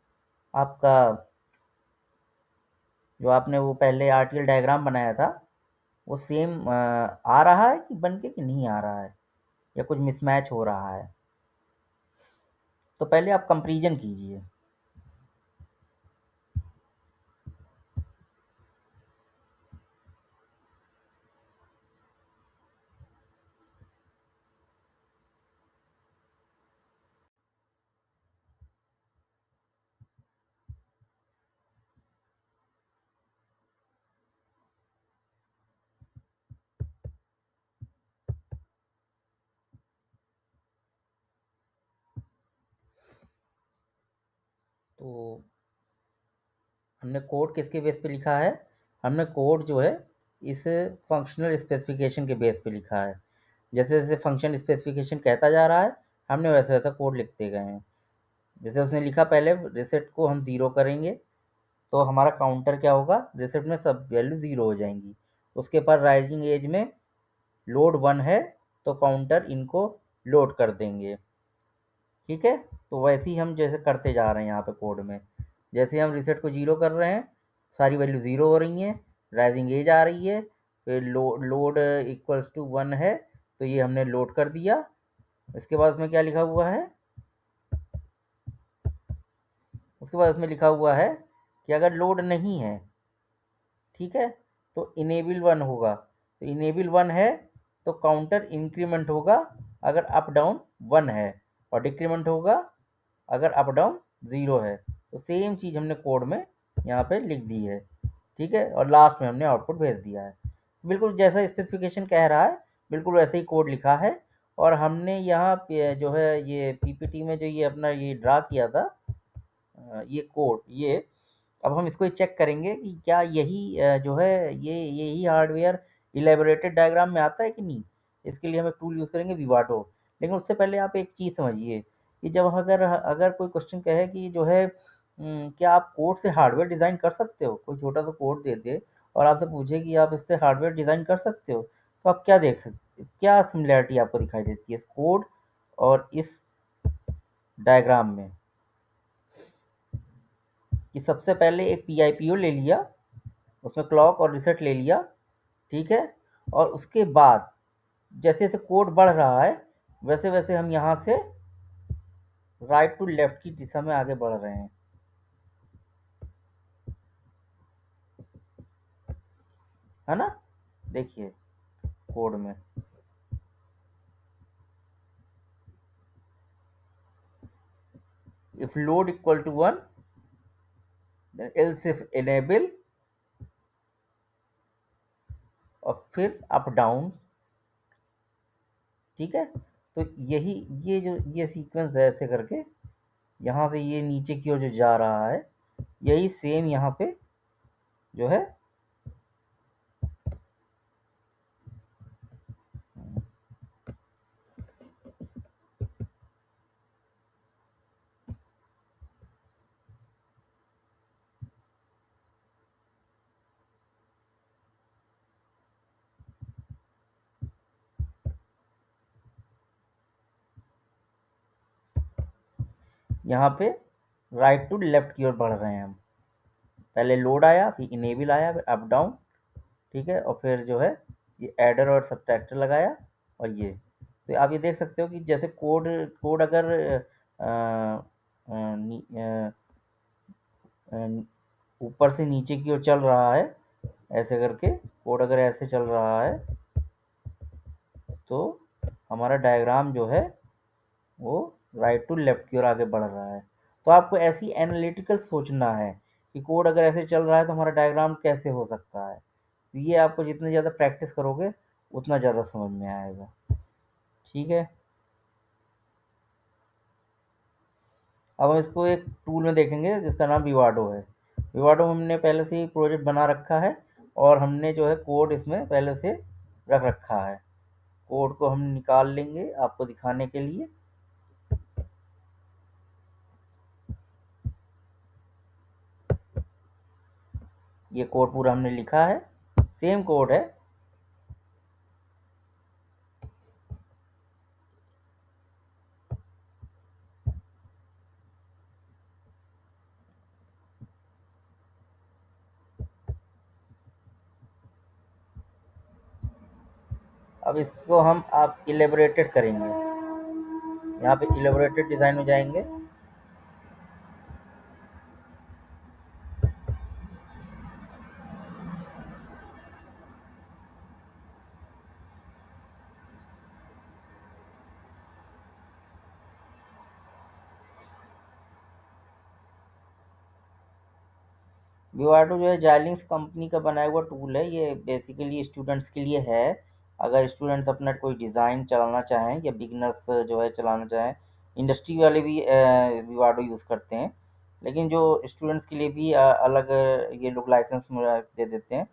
आपका जो आपने वो पहले आरटीएल डायग्राम बनाया था, वो सेम आ रहा है कि बन के कि नहीं आ रहा है, या कुछ मिसमैच हो रहा है। तो पहले आप कंपैरिजन कीजिए। तो हमने कोड किसके बेस पे लिखा है, हमने कोड जो है इस फंक्शनल स्पेसिफिकेशन के बेस पे लिखा है। जैसे जैसे फंक्शन स्पेसिफिकेशन कहता जा रहा है, हमने वैसे वैसा कोड लिखते गए हैं। जैसे उसने लिखा पहले रिसेट को हम ज़ीरो करेंगे तो हमारा काउंटर क्या होगा, रिसेट में सब वैल्यू ज़ीरो हो जाएंगी। उसके बाद राइजिंग एज में लोड 1 है तो काउंटर इनको लोड कर देंगे। ठीक है, तो वैसे ही हम जैसे करते जा रहे हैं यहाँ पे कोड में। जैसे हम रिसेट को ज़ीरो कर रहे हैं, सारी वैल्यू ज़ीरो हो रही हैं, राइजिंग एज आ रही है, फिर लोड इक्वल्स टू 1 है तो ये हमने लोड कर दिया। इसके बाद उसमें क्या लिखा हुआ है, उसके बाद उसमें लिखा हुआ है कि अगर लोड नहीं है, ठीक है, तो इनेबल 1 होगा। तो इनेबल 1 है तो काउंटर इंक्रीमेंट होगा अगर अप डाउन 1 है, और डिक्रीमेंट होगा अगर अप डाउन 0 है। तो सेम चीज़ हमने कोड में यहाँ पे लिख दी है। ठीक है, और लास्ट में हमने आउटपुट भेज दिया है। तो बिल्कुल जैसा स्पेसिफिकेशन कह रहा है बिल्कुल वैसे ही कोड लिखा है। और हमने यहाँ पे जो है ये पीपीटी में जो ये अपना ये ड्रा किया था, ये कोड, ये अब हम इसको चेक करेंगे कि क्या यही जो है ये यही हार्डवेयर इलेबोरेटेड डायग्राम में आता है कि नहीं। इसके लिए हम एक टूल यूज़ करेंगे विवाटो। लेकिन उससे पहले आप एक चीज़ समझिए कि जब अगर अगर कोई क्वेश्चन कहे कि जो है क्या आप कोड से हार्डवेयर डिज़ाइन कर सकते हो, कोई छोटा सा कोड दे दे और आपसे पूछे कि आप इससे हार्डवेयर डिज़ाइन कर सकते हो, तो आप क्या देख सकते, क्या सिमिलैरिटी आपको दिखाई देती है इस कोड और इस डायग्राम में। कि सबसे पहले एक पीआईपीओ ले लिया, उसमें क्लॉक और रिसेट ले लिया, ठीक है, और उसके बाद जैसे जैसे कोड बढ़ रहा है वैसे वैसे हम यहाँ से राइट टू लेफ्ट की दिशा में आगे बढ़ रहे हैं, है ना। देखिए कोड में if load equal to 1 then else if enable और फिर अप डाउन। ठीक है, तो यही ये जो ये सीक्वेंस है ऐसे करके यहाँ से ये नीचे की ओर जो जा रहा है यही सेम यहाँ पे जो है यहाँ पे राइट टू लेफ्ट की ओर बढ़ रहे हैं हम। पहले लोड आया, फिर इनेबल आया, फिर अप डाउन। ठीक है, और फिर जो है ये एडर और सब्ट्रैक्टर लगाया और ये। तो आप ये देख सकते हो कि जैसे कोड कोड अगर अ, अ, नी- अ, अ, ऊपर से नीचे की ओर चल रहा है ऐसे करके, कोड अगर ऐसे चल रहा है तो हमारा डायग्राम जो है वो राइट टू लेफ्ट की ओर आगे बढ़ रहा है। तो आपको ऐसी एनालिटिकल सोचना है कि कोड अगर ऐसे चल रहा है तो हमारा डायग्राम कैसे हो सकता है। तो ये आपको जितनी ज़्यादा प्रैक्टिस करोगे उतना ज़्यादा समझ में आएगा। ठीक है, अब हम इसको एक टूल में देखेंगे जिसका नाम विवाडो है। विवाडो में हमने पहले से ही प्रोजेक्ट बना रखा है और हमने जो है कोड इसमें पहले से रख रखा है। कोड को हम निकाल लेंगे आपको दिखाने के लिए। ये कोड पूरा हमने लिखा है, सेम कोड है। अब इसको हम आप इलेबोरेटेड करेंगे, यहाँ पे इलेबोरेटेड डिज़ाइन में जाएंगे। विवाडो जो है जाइलिंक्स कंपनी का बनाया हुआ टूल है। ये बेसिकली स्टूडेंट्स के लिए है। अगर स्टूडेंट्स अपना कोई डिज़ाइन चलाना चाहें या बिगिनर्स जो है चलाना चाहें, इंडस्ट्री वाले भी विवाडो यूज़ करते हैं, लेकिन जो स्टूडेंट्स के लिए भी अलग ये लोग लाइसेंस में दे देते हैं।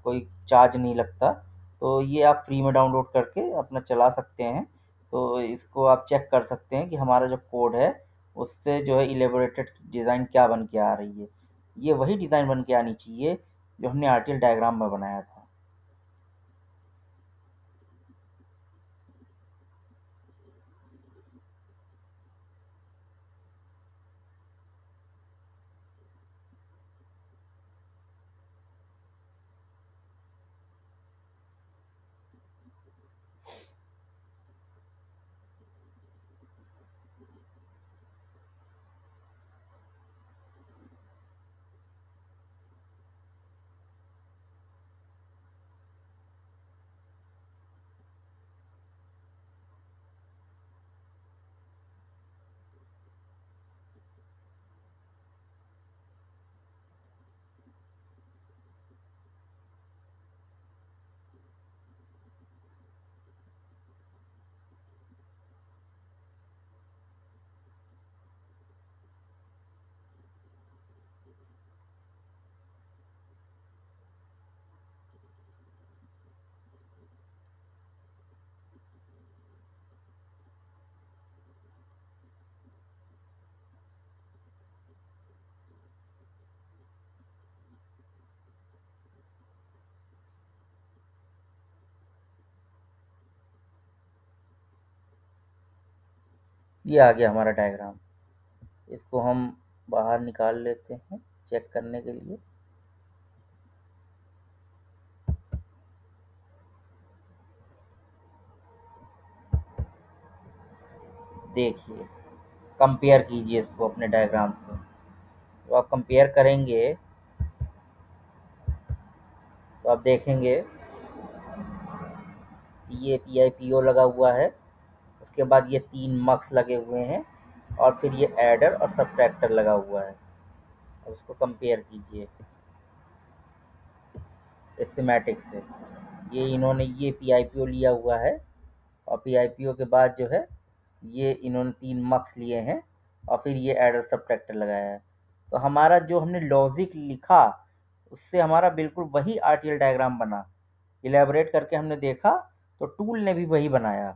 कोई चार्ज नहीं लगता, तो ये आप फ्री में डाउनलोड करके अपना चला सकते हैं। तो इसको आप चेक कर सकते हैं कि हमारा जो कोड है उससे जो है इलेबोरेटेड डिज़ाइन क्या बन के आ रही है। ये वही डिज़ाइन बन के आनी चाहिए जो हमने आरटीएल डायग्राम में बनाया था। ये आ गया हमारा डायग्राम। इसको हम बाहर निकाल लेते हैं चेक करने के लिए। देखिए, कंपेयर कीजिए इसको अपने डायग्राम से। तो आप कंपेयर करेंगे तो आप देखेंगे ये PIPO लगा हुआ है, उसके बाद ये 3 मक्स लगे हुए हैं, और फिर ये एडर और सब्ट्रैक्टर लगा हुआ है। अब उसको कंपेयर कीजिए इस स्कीमेटिक से। ये इन्होंने ये PIPO लिया हुआ है, और PIPO के बाद जो है ये इन्होंने 3 मक्स लिए हैं, और फिर ये एडर सब्ट्रैक्टर लगाया है। तो हमारा जो हमने लॉजिक लिखा, उससे हमारा बिल्कुल वही RTL डायग्राम बना। इलेबोरेट करके हमने देखा तो टूल ने भी वही बनाया।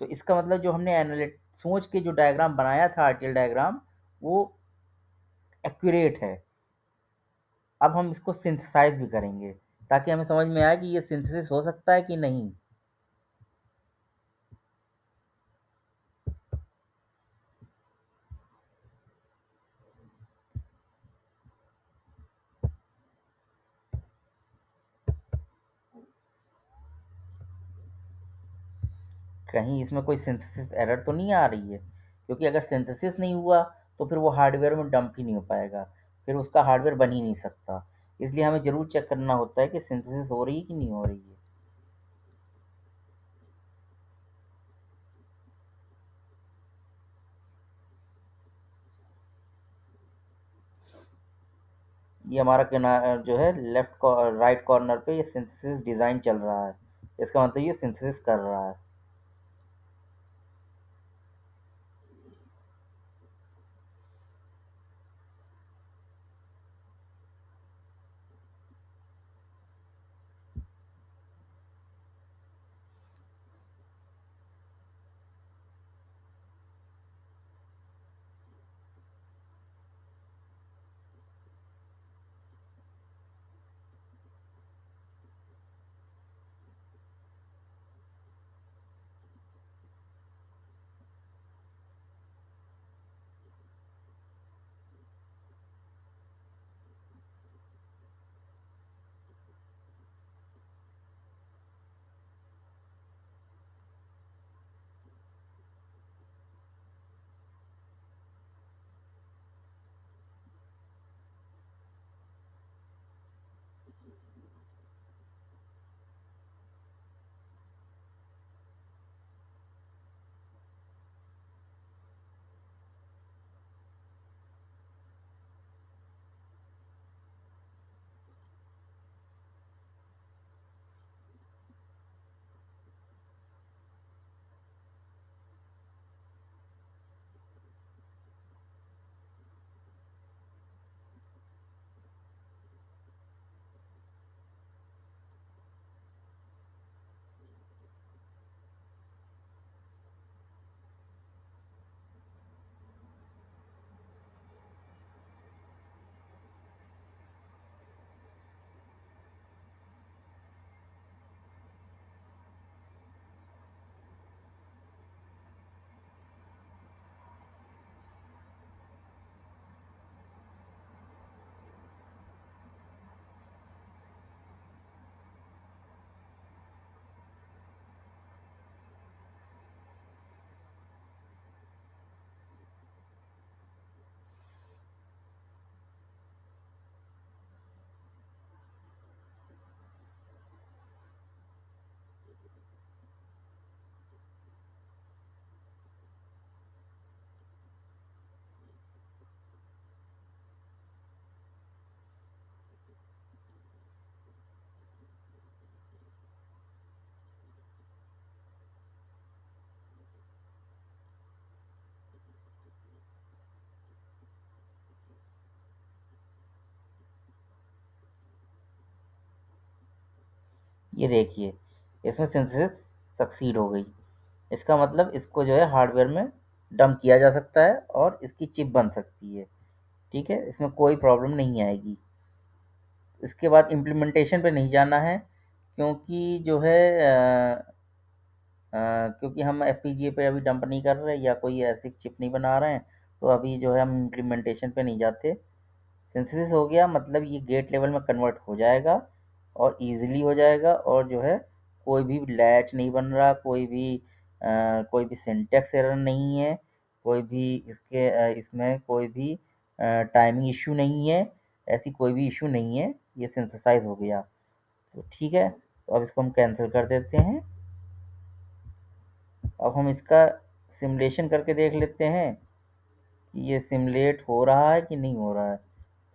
तो इसका मतलब जो हमने एनालिट सोच के जो डायग्राम बनाया था RTL डायग्राम, वो एक्यूरेट है। अब हम इसको सिंथेसाइज भी करेंगे, ताकि हमें समझ में आए कि ये सिंथेसिस हो सकता है कि नहीं। कहीं इसमें कोई सिंथेसिस एरर तो नहीं आ रही है, क्योंकि अगर सिंथेसिस नहीं हुआ तो फिर वो हार्डवेयर में डंप ही नहीं हो पाएगा, फिर उसका हार्डवेयर बन ही नहीं सकता। इसलिए हमें ज़रूर चेक करना होता है कि सिंथेसिस हो रही है कि नहीं हो रही है। ये हमारा जो है लेफ्ट राइट कॉर्नर पे ये सिंथेसिस डिज़ाइन चल रहा है, इसका मतलब ये सिंथेसिस कर रहा है। ये देखिए, इसमें सिंथेसिस सक्सीड हो गई। इसका मतलब इसको जो है हार्डवेयर में डंप किया जा सकता है, और इसकी चिप बन सकती है। ठीक है, इसमें कोई प्रॉब्लम नहीं आएगी। इसके बाद इम्प्लीमेंटेशन पे नहीं जाना है, क्योंकि जो है क्योंकि हम FPGA पे अभी डंप नहीं कर रहे, या कोई ऐसी चिप नहीं बना रहे हैं, तो अभी जो है हम इम्प्लीमेंटेशन पे नहीं जाते। सिंथेसिस हो गया मतलब ये गेट लेवल में कन्वर्ट हो जाएगा, और इजीली हो जाएगा, और जो है कोई भी लैच नहीं बन रहा, कोई भी सिंटेक्स एरर नहीं है, कोई भी इसमें कोई भी टाइमिंग इशू नहीं है, ऐसी कोई भी इशू नहीं है। ये सिंथेसाइज हो गया। तो ठीक है, तो अब इसको हम कैंसिल कर देते हैं। अब हम इसका सिमुलेशन करके देख लेते हैं कि ये सिमुलेट हो रहा है कि नहीं हो रहा है।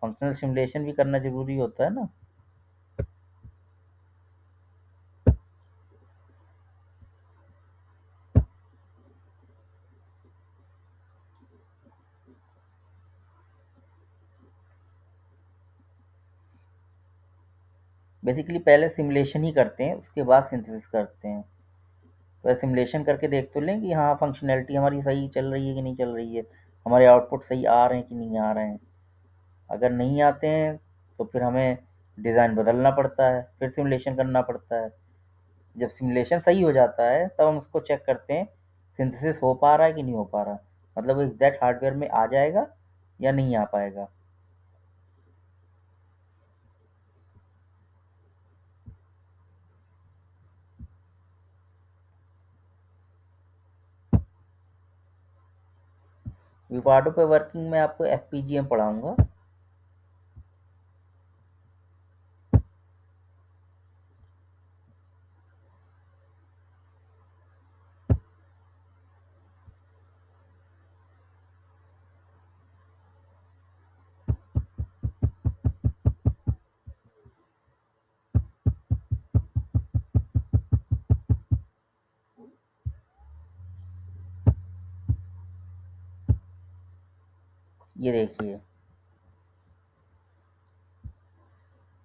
फंक्शनल सिमुलेशन भी करना ज़रूरी होता है ना। बेसिकली पहले सिमुलेशन ही करते हैं, उसके बाद सिंथेसिस करते हैं। तो सिमुलेशन करके देख तो लें कि हाँ फंक्शनैलिटी हमारी सही चल रही है कि नहीं चल रही है, हमारे आउटपुट सही आ रहे हैं कि नहीं आ रहे हैं। अगर नहीं आते हैं तो फिर हमें डिज़ाइन बदलना पड़ता है, फिर सिमुलेशन करना पड़ता है। जब सिमुलेशन सही हो जाता है तब हम उसको चेक करते हैं सिंथेसिस हो पा रहा है कि नहीं हो पा रहा, मतलब वो एग्जैक्ट हार्डवेयर में आ जाएगा या नहीं आ पाएगा। विवाडो पे वर्किंग में आपको एफ पढ़ाऊंगा। ये देखिए,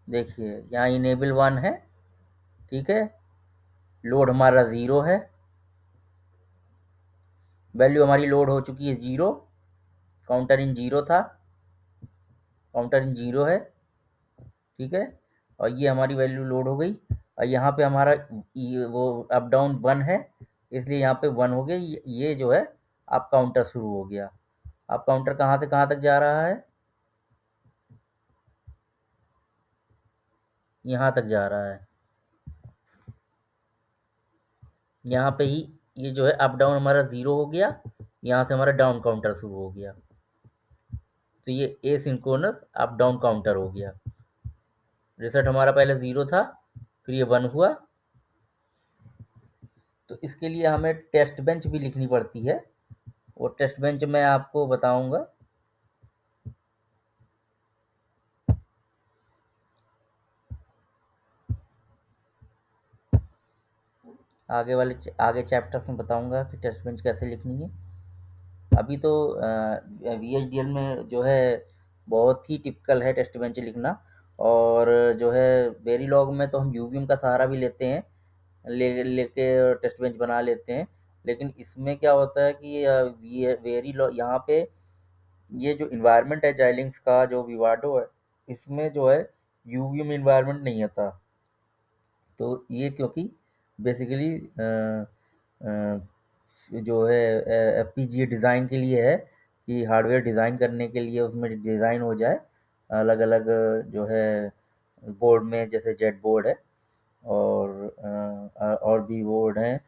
देखिए यहाँ इनेबल 1 है, ठीक है। लोड हमारा 0 है, वैल्यू हमारी लोड हो चुकी है 0, काउंटर इन 0 था, काउंटर इन 0 है, ठीक है। और ये हमारी वैल्यू लोड हो गई, और यहाँ पे हमारा वो अप डाउन 1 है, इसलिए यहाँ पे 1 हो गया। ये जो है आप काउंटर शुरू हो गया। आप काउंटर कहाँ से कहाँ तक जा रहा है, यहाँ तक जा रहा है। यहाँ पे ही ये जो है अप डाउन हमारा 0 हो गया, यहाँ से हमारा डाउन काउंटर शुरू हो गया। तो ये a synchronous up down counter हो गया। रिजल्ट हमारा पहले 0 था, फिर ये 1 हुआ। तो इसके लिए हमें टेस्ट बेंच भी लिखनी पड़ती है, वो टेस्ट बेंच मैं आपको बताऊंगा। आगे चैप्टर्स में बताऊंगा कि टेस्ट बेंच कैसे लिखनी है। अभी तो VHDL में जो है बहुत ही टिपिकल है टेस्ट बेंच लिखना। और जो है वेरीलॉग में तो हम यूवीएम का सहारा भी लेते हैं, लेके टेस्ट बेंच बना लेते हैं। लेकिन इसमें क्या होता है कि वेरीलॉग यहाँ पे ये जो इन्वायरमेंट है जाइलिंग्स का, जो विवाडो है, इसमें जो है यूवीएम इन्वायरमेंट नहीं आता। तो ये क्योंकि बेसिकली जो है FPGA डिज़ाइन के लिए है, कि हार्डवेयर डिज़ाइन करने के लिए उसमें डिज़ाइन हो जाए अलग अलग जो है बोर्ड में, जैसे जेट बोर्ड है, और भी बोर्ड हैं,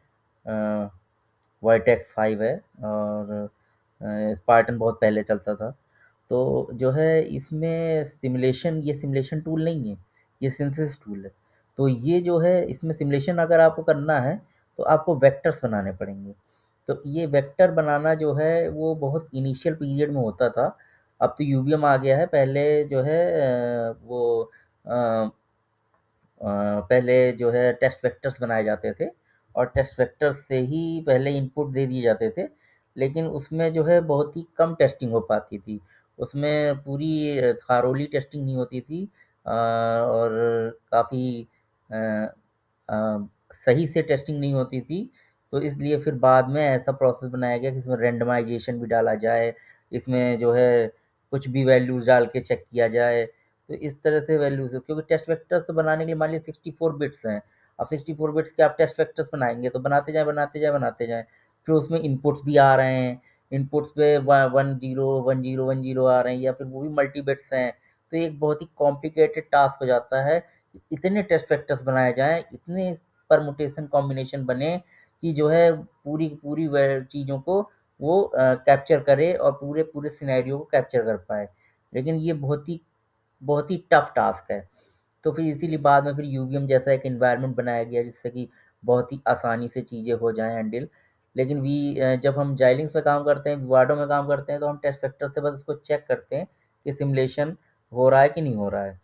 वाईटेक्स 5 है, और स्पार्टन बहुत पहले चलता था। तो जो है इसमें सिमुलेशन, ये सिमुलेशन टूल नहीं है, ये सिंथेसिस टूल है। तो ये जो है इसमें सिमुलेशन अगर आपको करना है तो आपको वेक्टर्स बनाने पड़ेंगे। तो ये वेक्टर बनाना जो है वो बहुत इनिशियल पीरियड में होता था। अब तो यूवीएम आ गया है, पहले जो है अ, पहले जो है टेस्ट वेक्टर्स बनाए जाते थे, और टेस्ट वेक्टर्स से ही पहले इनपुट दे दिए जाते थे। लेकिन उसमें जो है बहुत ही कम टेस्टिंग हो पाती थी, उसमें पूरी थारोली टेस्टिंग नहीं होती थी, और काफ़ी सही से टेस्टिंग नहीं होती थी। तो इसलिए फिर बाद में ऐसा प्रोसेस बनाया गया कि इसमें रैंडमाइजेशन भी डाला जाए, इसमें जो है कुछ भी वैल्यूज़ डाल के चेक किया जाए। तो इस तरह से वैल्यूज़, क्योंकि टेस्ट वेक्टर्स तो बनाने के लिए मान लीजिए 64 बिट्स हैं। अब 64 बिट्स के आप टेस्ट वेक्टर्स बनाएँगे तो बनाते जाएँ, बनाते जाएँ, बनाते जाएँ। फिर उसमें इनपुट्स भी आ रहे हैं, इनपुट्स पे 10 10 10 आ रहे हैं, या फिर वो भी मल्टी बिट्स हैं। तो एक बहुत ही कॉम्प्लिकेटेड टास्क हो जाता है कि इतने टेस्ट वेक्टर्स बनाए जाएँ, इतने परमुटेशन कॉम्बिनेशन बने कि जो है पूरी पूरी चीज़ों को वो कैप्चर करे और पूरे पूरे सिनेरियो को कैप्चर कर पाए। लेकिन ये बहुत ही टफ टास्क है। तो फिर इसीलिए बाद में फिर यूवीएम जैसा एक एनवायरनमेंट बनाया गया, जिससे कि बहुत ही आसानी से चीज़ें हो जाएँ हैंडल। लेकिन जब हम जाइलिंग्स में काम करते हैं, वार्डो में काम करते हैं, तो हम टेस्ट वेक्टर से बस उसको चेक करते हैं कि सिमुलेशन हो रहा है कि नहीं हो रहा है।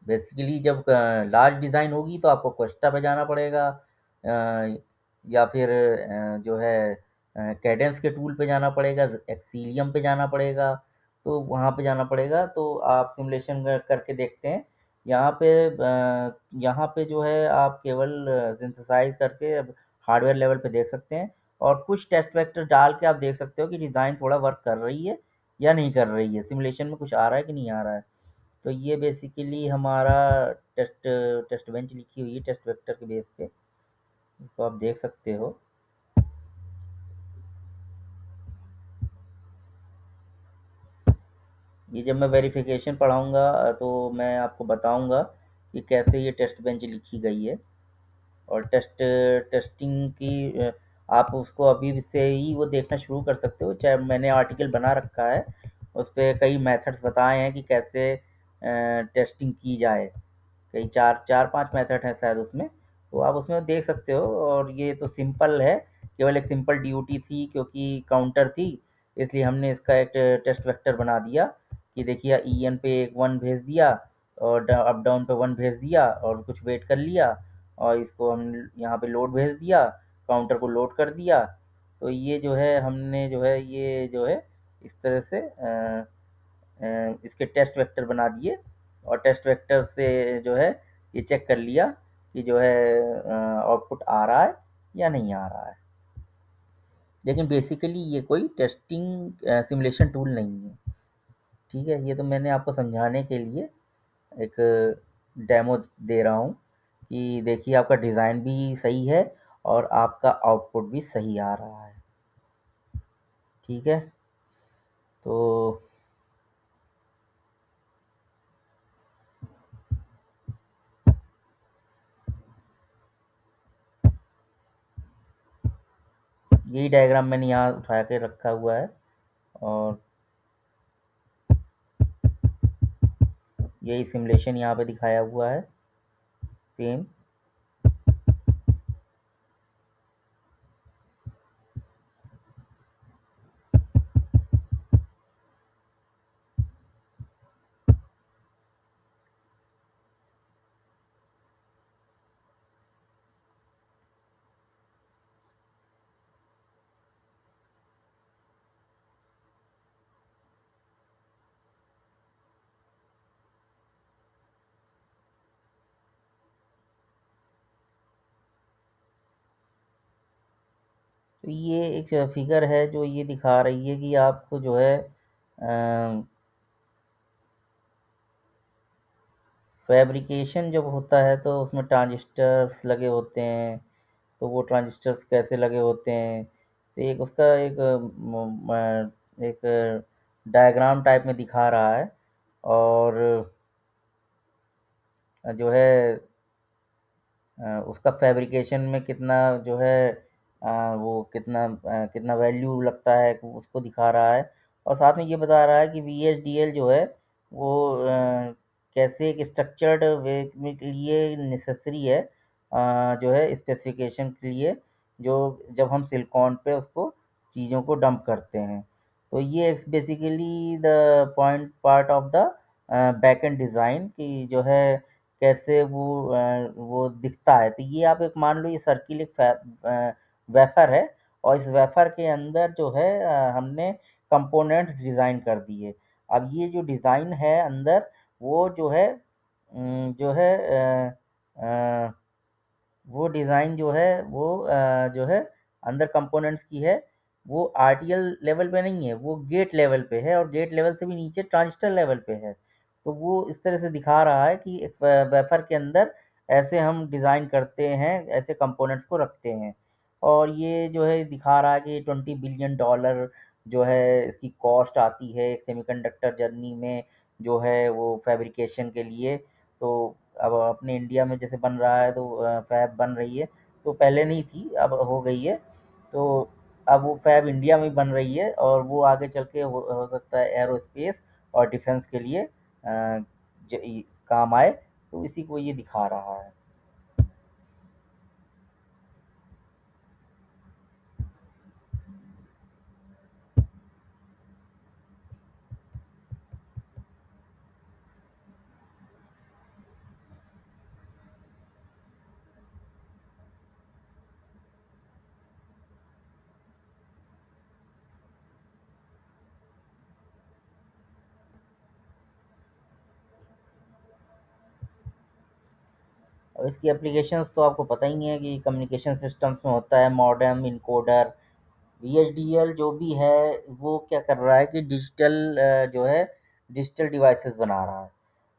बेसिकली जब लार्ज डिज़ाइन होगी तो आपको क्वेस्टा पे जाना पड़ेगा, या फिर जो है कैडेंस के टूल पे जाना पड़ेगा, एक्सीलियम पे जाना पड़ेगा, तो वहाँ पे जाना पड़ेगा, तो आप सिमुलेशन करके देखते हैं। यहाँ पे जो है आप केवल सिंथेसाइज करके अब हार्डवेयर लेवल पे देख सकते हैं, और कुछ टेस्ट वेक्टर डाल के आप देख सकते हो कि डिज़ाइन थोड़ा वर्क कर रही है या नहीं कर रही है, सिमुलेशन में कुछ आ रहा है कि नहीं आ रहा है। तो ये बेसिकली हमारा टेस्ट टेस्ट बेंच लिखी हुई है टेस्ट वेक्टर के बेस पे, इसको आप देख सकते हो। ये जब मैं वेरिफिकेशन पढ़ाऊँगा तो मैं आपको बताऊँगा कि कैसे ये टेस्ट बेंच लिखी गई है। और टेस्टिंग की आप उसको अभी से ही वो देखना शुरू कर सकते हो, चाहे मैंने आर्टिकल बना रखा है, उस पे कई मेथड्स बताए हैं कि कैसे टेस्टिंग की जाए। कई 4-5 मेथड हैं शायद उसमें, तो आप उसमें देख सकते हो। और ये तो सिंपल है, केवल एक सिंपल ड्यूटी थी क्योंकि काउंटर थी, इसलिए हमने इसका एक टेस्ट वेक्टर बना दिया कि देखिए EN पे एक 1 भेज दिया, और अप डाउन पे 1 भेज दिया, और कुछ वेट कर लिया, और इसको हम यहाँ पे लोड भेज दिया, काउंटर को लोड कर दिया। तो ये जो है हमने जो है ये जो है इस तरह से इसके टेस्ट वेक्टर बना दिए, और टेस्ट वेक्टर से जो है ये चेक कर लिया कि जो है आउटपुट आ रहा है या नहीं आ रहा है। लेकिन बेसिकली ये कोई टेस्टिंग सिमुलेशन टूल नहीं है। ठीक है, ये तो मैंने आपको समझाने के लिए एक डेमो दे रहा हूँ कि देखिए आपका डिज़ाइन भी सही है और आपका आउटपुट भी सही आ रहा है। ठीक है, तो यही डायग्राम मैंने यहाँ उठा के रखा हुआ है, और यही सिमुलेशन यहाँ पे दिखाया हुआ है सेम। तो ये एक फिगर है जो ये दिखा रही है कि आपको जो है फैब्रिकेशन जब होता है तो उसमें ट्रांजिस्टर्स लगे होते हैं, तो वो ट्रांजिस्टर्स कैसे लगे होते हैं, तो एक उसका एक डायग्राम टाइप में दिखा रहा है। और जो है उसका फैब्रिकेशन में कितना जो है वो कितना वैल्यू लगता है उसको दिखा रहा है। और साथ में ये बता रहा है कि VHDL जो है वो कैसे एक स्ट्रक्चर्ड वे में के लिए नेसेसरी है, जो है स्पेसिफिकेशन के लिए, जो जब हम सिलिकॉन पे उसको चीज़ों को डंप करते हैं। तो ये basically the point part of the back and design की जो है कैसे वो दिखता है। तो ये आप एक मान लो ये सर्किल एक वेफर है, और इस वेफर के अंदर जो है हमने कंपोनेंट्स डिज़ाइन कर दिए। अब ये जो डिज़ाइन है अंदर, वो जो है जो है अ, वो डिज़ाइन जो है वो जो है अंदर कंपोनेंट्स की है, वो RTL लेवल पे नहीं है, वो गेट लेवल पे है, और गेट लेवल से भी नीचे ट्रांजिस्टर लेवल पे है। तो वो इस तरह से दिखा रहा है कि एक वेफर के अंदर ऐसे हम डिज़ाइन करते हैं, ऐसे कंपोनेंट्स को रखते हैं। और ये जो है दिखा रहा है कि $20 बिलियन जो है इसकी कॉस्ट आती है एक सेमीकंडक्टर जर्नी में, जो है वो फैब्रिकेशन के लिए। तो अब अपने इंडिया में जैसे बन रहा है, तो फैब बन रही है, तो पहले नहीं थी अब हो गई है। तो अब वो फैब इंडिया में बन रही है, और वो आगे चल के हो सकता है एरोस्पेस और डिफेंस के लिए काम आए। तो इसी को ये दिखा रहा है। इसकी एप्लीकेशंस तो आपको पता ही है कि कम्युनिकेशन सिस्टम्स में होता है मॉडेम, इनकोडर। VHDL जो भी है वो क्या कर रहा है कि जो है डिजिटल डिवाइसेस बना रहा है।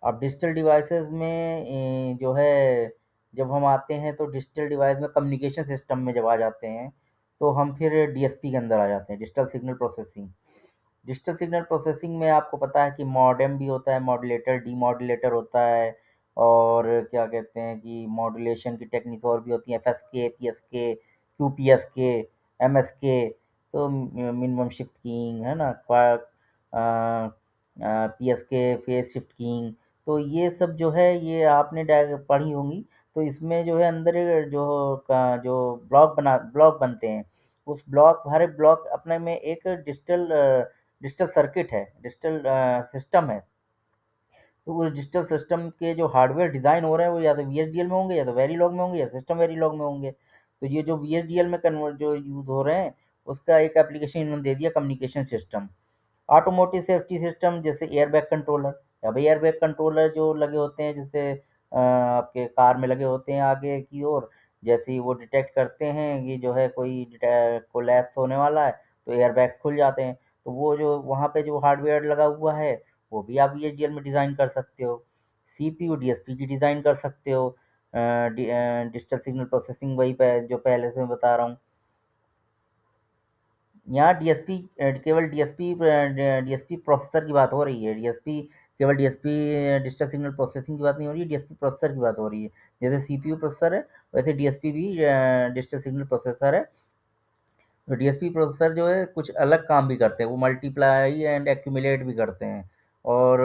अब डिजिटल डिवाइसेस में जो है जब हम आते हैं तो डिजिटल डिवाइस में कम्युनिकेशन सिस्टम में जब आ जाते हैं तो हम फिर DSP के अंदर आ जाते हैं, digital signal processing. Digital signal processing में आपको पता है कि मॉडेम भी होता है, मॉड्यूलेटर, डीमॉड्यूलेटर होता है, और क्या कहते हैं कि मॉड्यूलेशन की टेक्निक्स और भी होती हैं, FSK, PSK, QPSK, MSK। तो मिनिमम शिफ्ट कीइंग है ना, PSK, फेज शिफ्ट कीइंग। तो ये सब जो है ये आपने पढ़ी होंगी। तो इसमें जो है अंदर जो ब्लॉक बनते हैं, उस ब्लॉक हर एक ब्लॉक अपने में एक डिजिटल सर्किट है, डिजिटल सिस्टम है। तो उस डिजिटल सिस्टम के जो हार्डवेयर डिज़ाइन हो रहे हैं वो या तो VHDL में होंगे, या तो वेरीलॉग में होंगे, या सिस्टम वेरीलॉग में होंगे। तो ये जो VHDL में कन्वर्ट जो यूज़ हो रहे हैं उसका एक एप्लीकेशन इन्होंने दे दिया, communication system. Automotive safety system जैसे एयरबैग कंट्रोलर। अब एयरबैग कंट्रोलर जो लगे होते हैं, जैसे आपके कार में लगे होते हैं आगे की ओर, जैसे ही वो डिटेक्ट करते हैं कि जो है कोई कोलैप्स होने वाला है तो एयरबैग्स खुल जाते हैं। तो वो जो वहाँ पे जो हार्डवेयर लगा हुआ है वो भी आप VHDL में डिज़ाइन कर सकते हो। CPU DSP की डिज़ाइन कर सकते हो। डिजिटल सिग्नल प्रोसेसिंग वही जो पहले से मैं बता रहा हूँ। यहाँ DSP केवल DSP प्रोसेसर की बात हो रही है। DSP डिजिटल सिग्नल प्रोसेसिंग की बात नहीं हो रही है, DSP प्रोसेसर की बात हो रही है। जैसे CPU प्रोसेसर है वैसे DSP भी डिजिटल सिग्नल प्रोसेसर है। तो DSP प्रोसेसर जो है कुछ अलग काम भी करते हैं, वो मल्टीप्लाई एंड एक्यूमुलेट भी करते हैं, और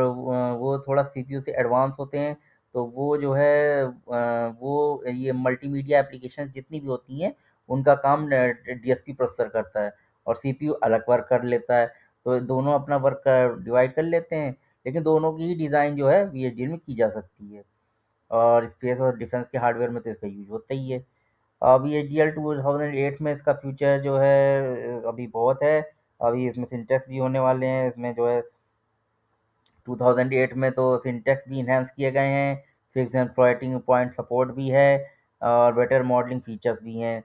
वो थोड़ा CPU से एडवांस होते हैं। तो वो जो है वो ये मल्टीमीडिया एप्लीकेशन जितनी भी होती हैं उनका काम DSP प्रोसेसर करता है, और CPU अलग वर्क कर लेता है। तो दोनों अपना वर्क डिवाइड कर लेते हैं, लेकिन दोनों की ही डिज़ाइन जो है VHDL में की जा सकती है। और स्पेस और डिफेंस के हार्डवेयर में तो इसका यूज होता ही है। अभी ये DL 2008 में इसका फ्यूचर जो है अभी बहुत है। अभी इसमें सिंटेक्स भी होने वाले हैं, इसमें जो है 2008 में तो सिंटेक्स भी इन्हेंस किए गए हैं, fix and floating point support भी है, और बेटर मॉडलिंग फीचर्स भी हैं।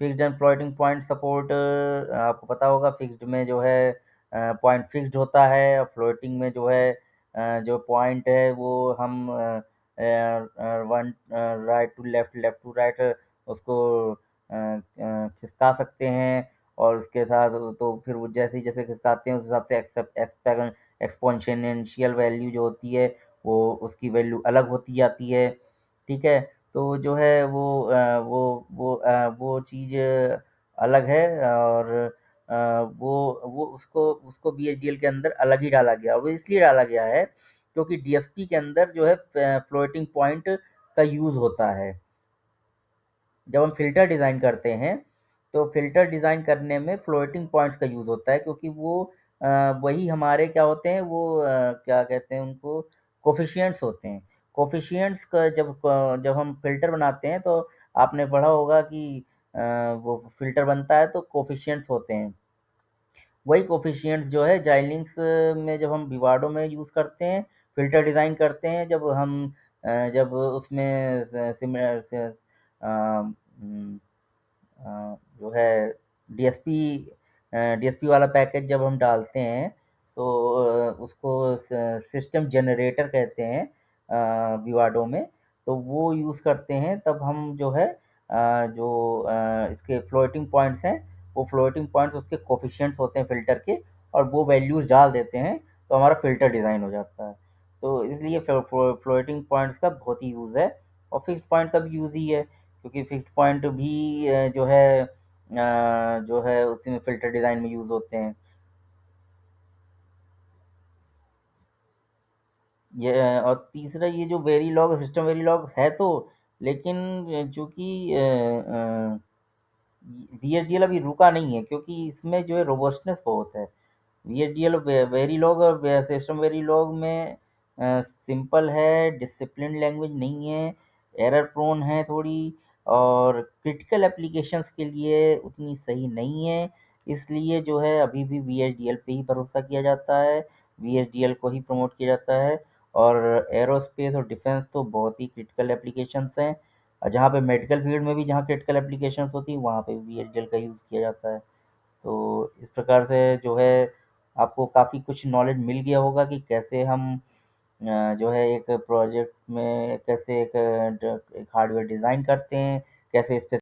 Fixed and floating point support आपको पता होगा, फिक्स्ड में जो है पॉइंट फिक्स्ड होता है, और फ्लोटिंग में जो है जो पॉइंट है वो हम one right to left, left to right उसको खिसका सकते हैं। और उसके साथ तो फिर वो जैसे जैसे खिसकाते हैं उस हिसाब से एक्सपोनेंशियल वैल्यू जो होती है वो उसकी वैल्यू अलग होती जाती है। ठीक है। तो जो है वो चीज़ अलग है, और वो उसको उसको BHDL के अंदर अलग ही डाला गया, और वो इसलिए डाला गया है क्योंकि DSP के अंदर जो है फ्लोटिंग पॉइंट का यूज़ होता है। जब हम फ़िल्टर डिज़ाइन करते हैं तो फ़िल्टर डिज़ाइन करने में फ्लोटिंग पॉइंट्स का यूज़ होता है, क्योंकि वो अ, वही हमारे क्या होते हैं, वो क्या कहते हैं उनको, कोफिशिएंट्स होते हैं। कोफिशिएंट्स का जब हम फ़िल्टर बनाते हैं तो आपने पढ़ा होगा कि अ, वो फ़िल्टर बनता है तो कोफिशिएंट्स होते हैं। वही कोफिशिएंट्स जो है जाइलिंक्स में जब हम विवाडो में यूज़ करते हैं, फ़िल्टर डिज़ाइन करते हैं, जब उसमें जो है डीएसपी डीएसपी वाला पैकेज जब हम डालते हैं तो उसको सिस्टम जनरेटर कहते हैं विवाडो में। तो वो यूज़ करते हैं तब हम जो है इसके फ्लोटिंग पॉइंट्स हैं, वो फ्लोटिंग पॉइंट्स उसके कोफिशिएंट्स होते हैं फ़िल्टर के, और वो वैल्यूज़ डाल देते हैं तो हमारा फ़िल्टर डिज़ाइन हो जाता है। तो इसलिए फ्लोटिंग पॉइंट्स का बहुत ही यूज़ है, और फिक्स्ड पॉइंट का भी यूज़ ही है, क्योंकि फिक्स्ड पॉइंट भी जो है उसी में फ़िल्टर डिज़ाइन में यूज़ होते हैं। ये और तीसरा ये जो वेरीलॉग, सिस्टम वेरीलॉग है तो, लेकिन चूँकि VHDL अभी रुका नहीं है, क्योंकि इसमें जो है रोबस्टनेस बहुत है। VHDL वेरीलॉग और सिस्टम वेरीलॉग में सिंपल है, डिसिप्लिन लैंग्वेज नहीं है, एरर प्रोन है थोड़ी, और क्रिटिकल एप्लीकेशंस के लिए उतनी सही नहीं है। इसलिए जो है अभी भी VHDL पे ही भरोसा किया जाता है, VHDL को ही प्रमोट किया जाता है। और एरोस्पेस और डिफेंस तो बहुत ही क्रिटिकल एप्लीकेशंस हैं। जहाँ पे मेडिकल फील्ड में भी जहाँ क्रिटिकल एप्लीकेशंस होती हैं वहाँ पे भी एयरटेल का यूज़ किया जाता है। तो इस प्रकार से जो है आपको काफ़ी कुछ नॉलेज मिल गया होगा कि कैसे हम जो है एक प्रोजेक्ट में कैसे एक हार्डवेयर डिज़ाइन करते हैं, कैसे इस पे